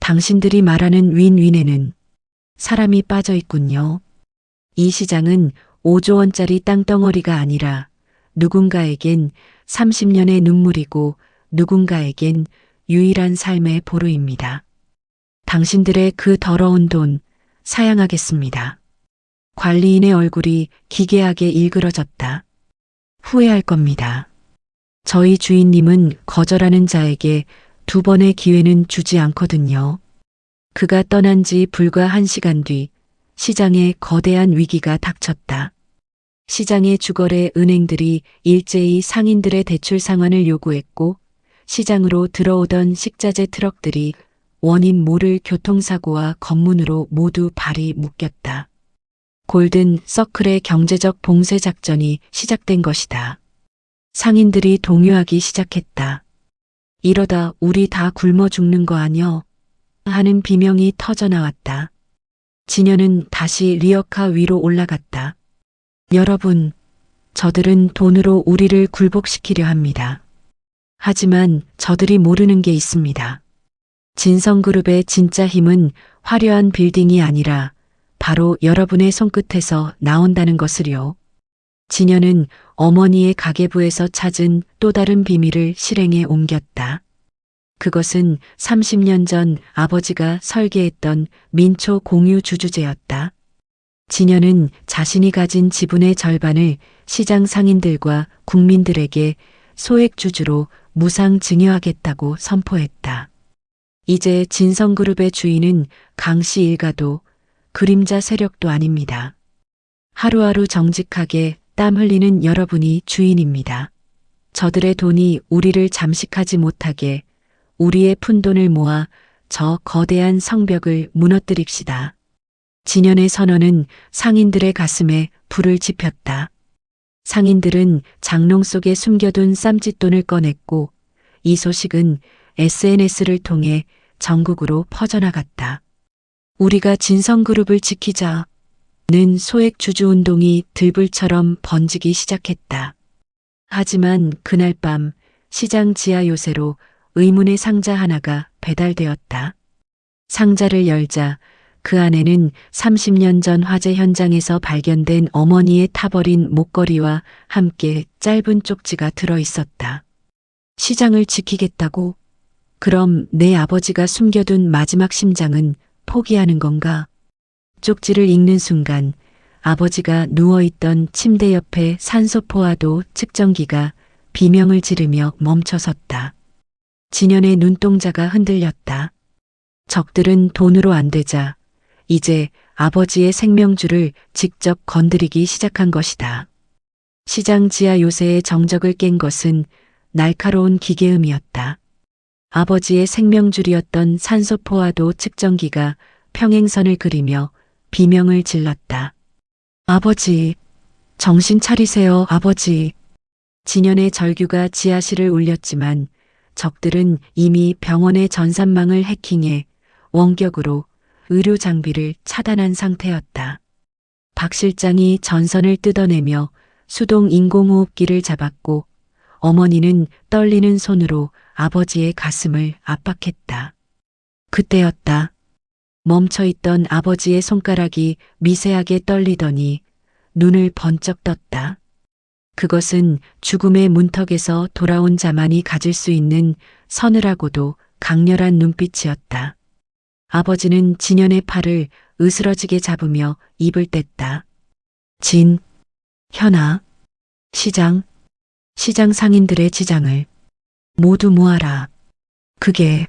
당신들이 말하는 윈윈에는 사람이 빠져 있군요. 이 시장은 5조 원짜리 땅덩어리가 아니라 누군가에겐 30년의 눈물이고 누군가에겐 유일한 삶의 보루입니다. 당신들의 그 더러운 돈 사양하겠습니다. 관리인의 얼굴이 기괴하게 일그러졌다. 후회할 겁니다. 저희 주인님은 거절하는 자에게 2번의 기회는 주지 않거든요. 그가 떠난 지 불과 1시간 뒤 시장에 거대한 위기가 닥쳤다. 시장의 주거래 은행들이 일제히 상인들의 대출 상환을 요구했고 시장으로 들어오던 식자재 트럭들이 원인 모를 교통사고와 검문으로 모두 발이 묶였다. 골든 서클의 경제적 봉쇄 작전이 시작된 것이다. 상인들이 동요하기 시작했다. 이러다 우리 다 굶어 죽는 거 아뇨? 하는 비명이 터져나왔다. 진여는 다시 리어카 위로 올라갔다. 여러분, 저들은 돈으로 우리를 굴복시키려 합니다. 하지만 저들이 모르는 게 있습니다. 진성그룹의 진짜 힘은 화려한 빌딩이 아니라 바로 여러분의 손끝에서 나온다는 것을요. 진여는 어머니의 가계부에서 찾은 또 다른 비밀을 실행에 옮겼다. 그것은 30년 전 아버지가 설계했던 민초 공유 주주제였다. 진여는 자신이 가진 지분의 절반을 시장 상인들과 국민들에게 소액 주주로 무상 증여하겠다고 선포했다. 이제 진성그룹의 주인은 강씨 일가도 그림자 세력도 아닙니다. 하루하루 정직하게 땀 흘리는 여러분이 주인입니다. 저들의 돈이 우리를 잠식하지 못하게 우리의 푼돈을 모아 저 거대한 성벽을 무너뜨립시다. 진연의 선언은 상인들의 가슴에 불을 지폈다. 상인들은 장롱 속에 숨겨둔 쌈짓돈을 꺼냈고 이 소식은 SNS를 통해 전국으로 퍼져나갔다. 우리가 진성그룹을 지키자는 소액 주주 운동이 들불처럼 번지기 시작했다. 하지만 그날 밤 시장 지하 요새로 의문의 상자 하나가 배달되었다. 상자를 열자 그 안에는 30년 전 화재 현장에서 발견된 어머니의 타버린 목걸이와 함께 짧은 쪽지가 들어 있었다. 시장을 지키겠다고? 그럼 내 아버지가 숨겨둔 마지막 심장은 포기하는 건가? 쪽지를 읽는 순간 아버지가 누워있던 침대 옆에 산소 포화도 측정기가 비명을 지르며 멈춰섰다. 진연의 눈동자가 흔들렸다. 적들은 돈으로 안 되자 이제 아버지의 생명줄을 직접 건드리기 시작한 것이다. 시장 지하 요새의 정적을 깬 것은 날카로운 기계음이었다. 아버지의 생명줄이었던 산소 포화도 측정기가 평행선을 그리며 비명을 질렀다. 아버지, 정신 차리세요, 아버지. 진연의 절규가 지하실을 울렸지만 적들은 이미 병원의 전산망을 해킹해 원격으로 의료 장비를 차단한 상태였다. 박 실장이 전선을 뜯어내며 수동 인공호흡기를 잡았고 어머니는 떨리는 손으로 아버지의 가슴을 압박했다. 그때였다. 멈춰있던 아버지의 손가락이 미세하게 떨리더니 눈을 번쩍 떴다. 그것은 죽음의 문턱에서 돌아온 자만이 가질 수 있는 서늘하고도 강렬한 눈빛이었다. 아버지는 진연의 팔을 으스러지게 잡으며 입을 뗐다. 진, 현아, 시장 상인들의 지장을 모두 모아라. 그게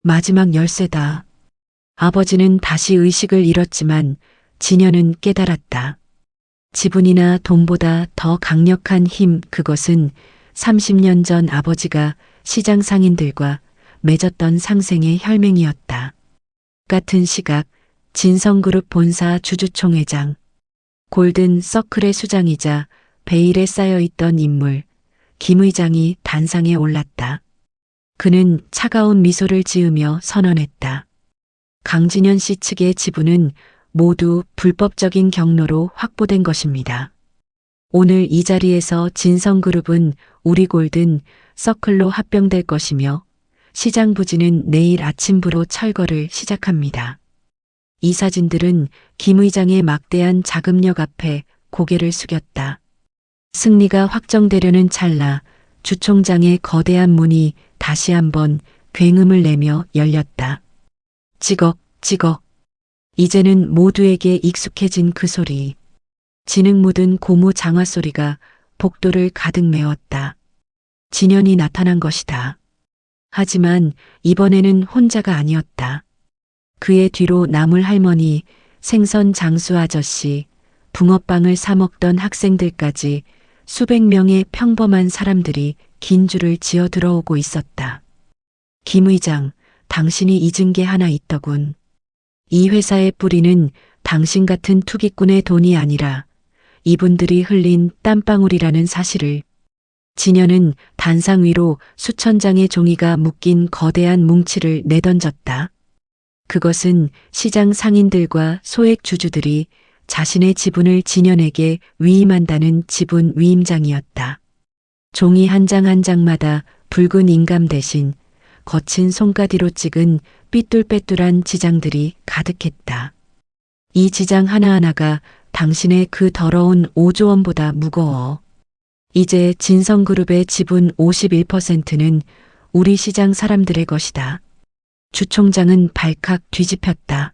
마지막 열쇠다. 아버지는 다시 의식을 잃었지만 진연은 깨달았다. 지분이나 돈보다 더 강력한 힘, 그것은 30년 전 아버지가 시장 상인들과 맺었던 상생의 혈맹이었다. 같은 시각 진성그룹 본사 주주총회장, 골든 서클의 수장이자 베일에 쌓여있던 인물, 김 의장이 단상에 올랐다. 그는 차가운 미소를 지으며 선언했다. 강진현 씨 측의 지분은 모두 불법적인 경로로 확보된 것입니다. 오늘 이 자리에서 진성그룹은 우리 골든 서클로 합병될 것이며 시장 부지는 내일 아침부로 철거를 시작합니다. 이 사진들은 김 의장의 막대한 자금력 앞에 고개를 숙였다. 승리가 확정되려는 찰나 주 총장의 거대한 문이 다시 한번 굉음을 내며 열렸다. 찌걱, 찌걱. 이제는 모두에게 익숙해진 그 소리. 진흙 묻은 고무 장화 소리가 복도를 가득 메웠다. 진연이 나타난 것이다. 하지만 이번에는 혼자가 아니었다. 그의 뒤로 나물 할머니, 생선 장수 아저씨, 붕어빵을 사 먹던 학생들까지 수백 명의 평범한 사람들이 긴 줄을 지어 들어오고 있었다. 김 의장, 당신이 잊은 게 하나 있더군. 이 회사의 뿌리는 당신 같은 투기꾼의 돈이 아니라 이분들이 흘린 땀방울이라는 사실을. 진연은 단상 위로 수천 장의 종이가 묶인 거대한 뭉치를 내던졌다. 그것은 시장 상인들과 소액 주주들이 자신의 지분을 진연에게 위임한다는 지분 위임장이었다. 종이 한 장 한 장마다 붉은 인감 대신 거친 손가디로 찍은 삐뚤빼뚤한 지장들이 가득했다. 이 지장 하나하나가 당신의 그 더러운 5조 원보다 무거워. 이제 진성그룹의 지분 51%는 우리 시장 사람들의 것이다. 주 총장은 발칵 뒤집혔다.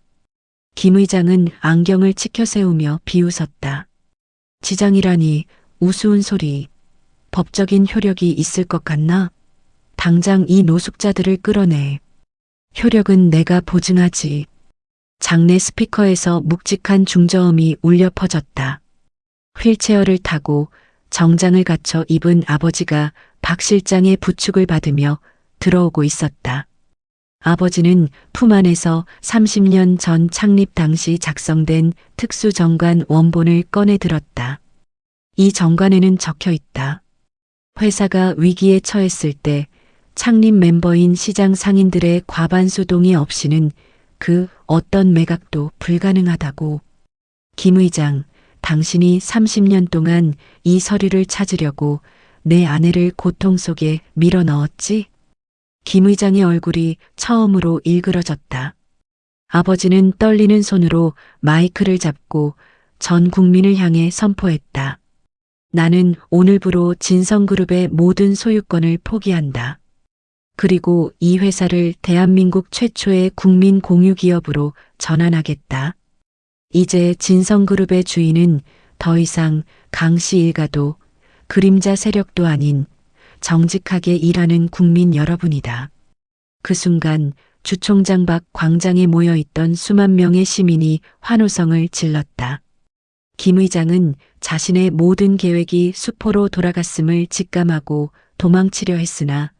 김 의장은 안경을 치켜 세우며 비웃었다. 지장이라니 우스운 소리. 법적인 효력이 있을 것 같나? 당장 이 노숙자들을 끌어내. 효력은 내가 보증하지. 장내 스피커에서 묵직한 중저음이 울려 퍼졌다. 휠체어를 타고 정장을 갖춰 입은 아버지가 박 실장의 부축을 받으며 들어오고 있었다. 아버지는 품 안에서 30년 전 창립 당시 작성된 특수정관 원본을 꺼내 들었다. 이 정관에는 적혀 있다. 회사가 위기에 처했을 때 창립 멤버인 시장 상인들의 과반수 동의 없이는 그 어떤 매각도 불가능하다고. 김 의장, 당신이 30년 동안 이 서류를 찾으려고 내 아내를 고통 속에 밀어 넣었지? 김 의장의 얼굴이 처음으로 일그러졌다. 아버지는 떨리는 손으로 마이크를 잡고 전 국민을 향해 선포했다. 나는 오늘부로 진성그룹의 모든 소유권을 포기한다. 그리고 이 회사를 대한민국 최초의 국민 공유 기업으로 전환하겠다. 이제 진성그룹의 주인은 더 이상 강씨 일가도 그림자 세력도 아닌 정직하게 일하는 국민 여러분이다. 그 순간 주총장 밖 광장에 모여 있던 수만 명의 시민이 환호성을 질렀다. 김 의장은 자신의 모든 계획이 수포로 돌아갔음을 직감하고 도망치려 했으나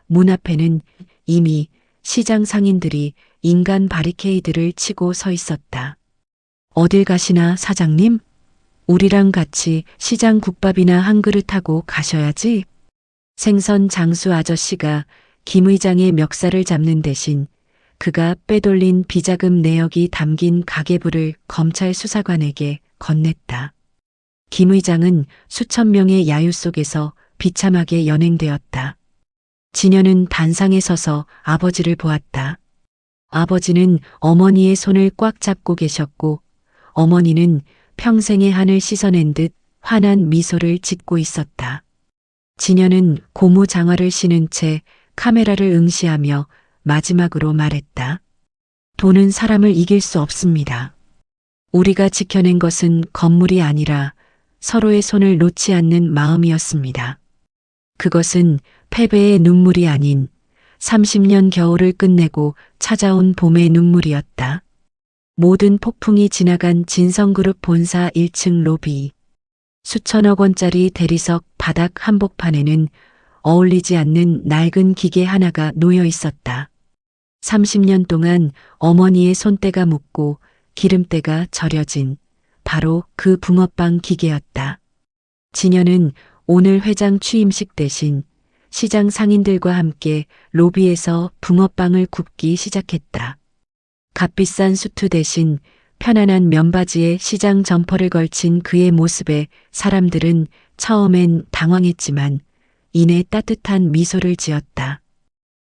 문 앞에는 이미 시장 상인들이 인간 바리케이드를 치고 서 있었다. 어딜 가시나 사장님? 우리랑 같이 시장 국밥이나 한 그릇 하고 가셔야지. 생선 장수 아저씨가 김 의장의 멱살을 잡는 대신 그가 빼돌린 비자금 내역이 담긴 가계부를 검찰 수사관에게 건넸다. 김 의장은 수천 명의 야유 속에서 비참하게 연행되었다. 진현은 단상에 서서 아버지를 보았다. 아버지는 어머니의 손을 꽉 잡고 계셨고 어머니는 평생의 한을 씻어낸 듯 환한 미소를 짓고 있었다. 진현은 고무 장화를 신은 채 카메라를 응시하며 마지막으로 말했다. 돈은 사람을 이길 수 없습니다. 우리가 지켜낸 것은 건물이 아니라 서로의 손을 놓지 않는 마음이었습니다. 그것은 패배의 눈물이 아닌 30년 겨울을 끝내고 찾아온 봄의 눈물이었다. 모든 폭풍이 지나간 진성그룹 본사 1층 로비. 수천억 원짜리 대리석 바닥 한복판에는 어울리지 않는 낡은 기계 하나가 놓여 있었다. 30년 동안 어머니의 손때가 묻고 기름때가 절여진 바로 그 붕어빵 기계였다. 진현은 오늘 회장 취임식 대신 시장 상인들과 함께 로비에서 붕어빵을 굽기 시작했다. 값비싼 수트 대신 편안한 면바지에 시장 점퍼를 걸친 그의 모습에 사람들은 처음엔 당황했지만 이내 따뜻한 미소를 지었다.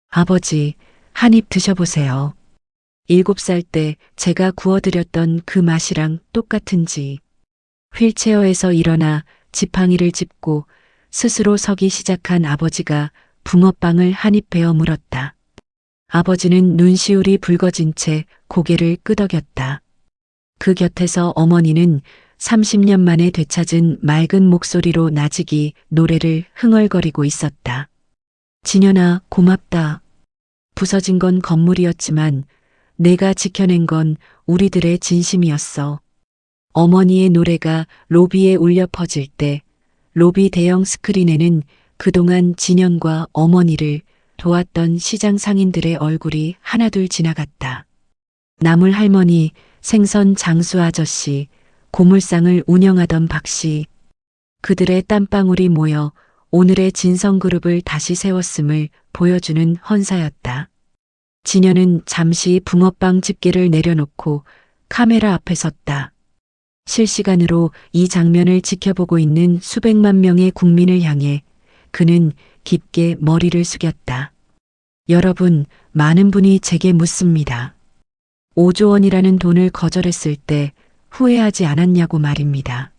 아버지, 한 입 드셔보세요. 7살 때 제가 구워드렸던 그 맛이랑 똑같은지. 휠체어에서 일어나 지팡이를 짚고 스스로 서기 시작한 아버지가 붕어빵을 한 입 베어 물었다. 아버지는 눈시울이 붉어진 채 고개를 끄덕였다. 그 곁에서 어머니는 30년 만에 되찾은 맑은 목소리로 나직이 노래를 흥얼거리고 있었다. 진현아, 고맙다. 부서진 건 건물이었지만 내가 지켜낸 건 우리들의 진심이었어. 어머니의 노래가 로비에 울려 퍼질 때 로비 대형 스크린에는 그동안 진현과 어머니를 도왔던 시장 상인들의 얼굴이 하나둘 지나갔다. 나물 할머니, 생선 장수 아저씨, 고물상을 운영하던 박씨. 그들의 땀방울이 모여 오늘의 진성그룹을 다시 세웠음을 보여주는 헌사였다. 진현은 잠시 붕어빵 집게를 내려놓고 카메라 앞에 섰다. 실시간으로 이 장면을 지켜보고 있는 수백만 명의 국민을 향해 그는 깊게 머리를 숙였다. 여러분, 많은 분이 제게 묻습니다. 5조 원이라는 돈을 거절했을 때 후회하지 않았냐고 말입니다.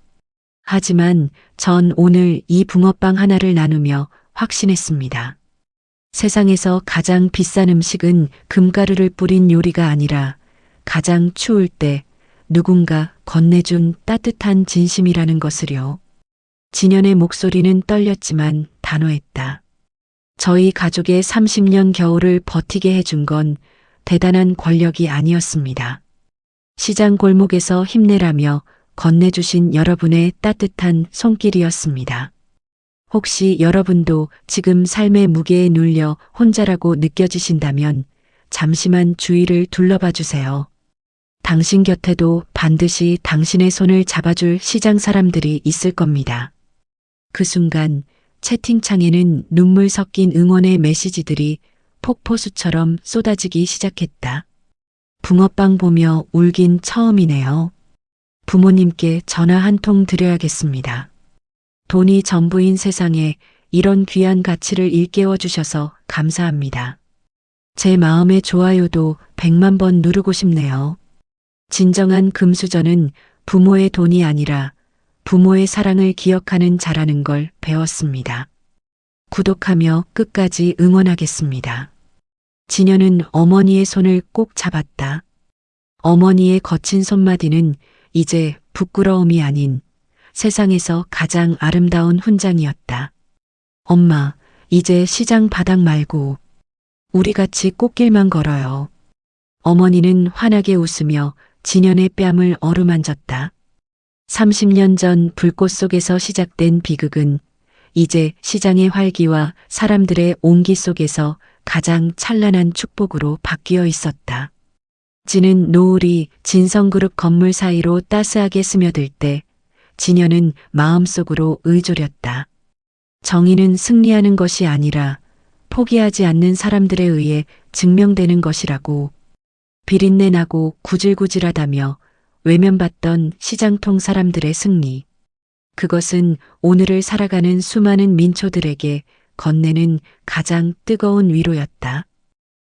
하지만 전 오늘 이 붕어빵 하나를 나누며 확신했습니다. 세상에서 가장 비싼 음식은 금가루를 뿌린 요리가 아니라 가장 추울 때 누군가 건네준 따뜻한 진심이라는 것을요. 진현의 목소리는 떨렸지만 단호했다. 저희 가족의 30년 겨울을 버티게 해준 건 대단한 권력이 아니었습니다. 시장 골목에서 힘내라며 건네주신 여러분의 따뜻한 손길이었습니다. 혹시 여러분도 지금 삶의 무게에 눌려 혼자라고 느껴지신다면 잠시만 주위를 둘러봐 주세요. 당신 곁에도 반드시 당신의 손을 잡아줄 시장 사람들이 있을 겁니다. 그 순간 채팅창에는 눈물 섞인 응원의 메시지들이 폭포수처럼 쏟아지기 시작했다. 붕어빵 보며 울긴 처음이네요. 부모님께 전화 한 통 드려야겠습니다. 돈이 전부인 세상에 이런 귀한 가치를 일깨워 주셔서 감사합니다. 제 마음의 좋아요도 100만 번 누르고 싶네요. 진정한 금수저는 부모의 돈이 아니라 부모의 사랑을 기억하는 자라는 걸 배웠습니다. 구독하며 끝까지 응원하겠습니다. 진현은 어머니의 손을 꼭 잡았다. 어머니의 거친 손마디는 이제 부끄러움이 아닌 세상에서 가장 아름다운 훈장이었다. 엄마, 이제 시장 바닥 말고 우리 같이 꽃길만 걸어요. 어머니는 환하게 웃으며 진현의 뺨을 어루만졌다. 30년 전 불꽃 속에서 시작된 비극은 이제 시장의 활기와 사람들의 온기 속에서 가장 찬란한 축복으로 바뀌어 있었다. 지는 노을이 진성그룹 건물 사이로 따스하게 스며들 때 진현은 마음속으로 의졸였다. 정의는 승리하는 것이 아니라 포기하지 않는 사람들에 의해 증명되는 것이라고. 비린내 나고 구질구질하다며 외면받던 시장통 사람들의 승리. 그것은 오늘을 살아가는 수많은 민초들에게 건네는 가장 뜨거운 위로였다.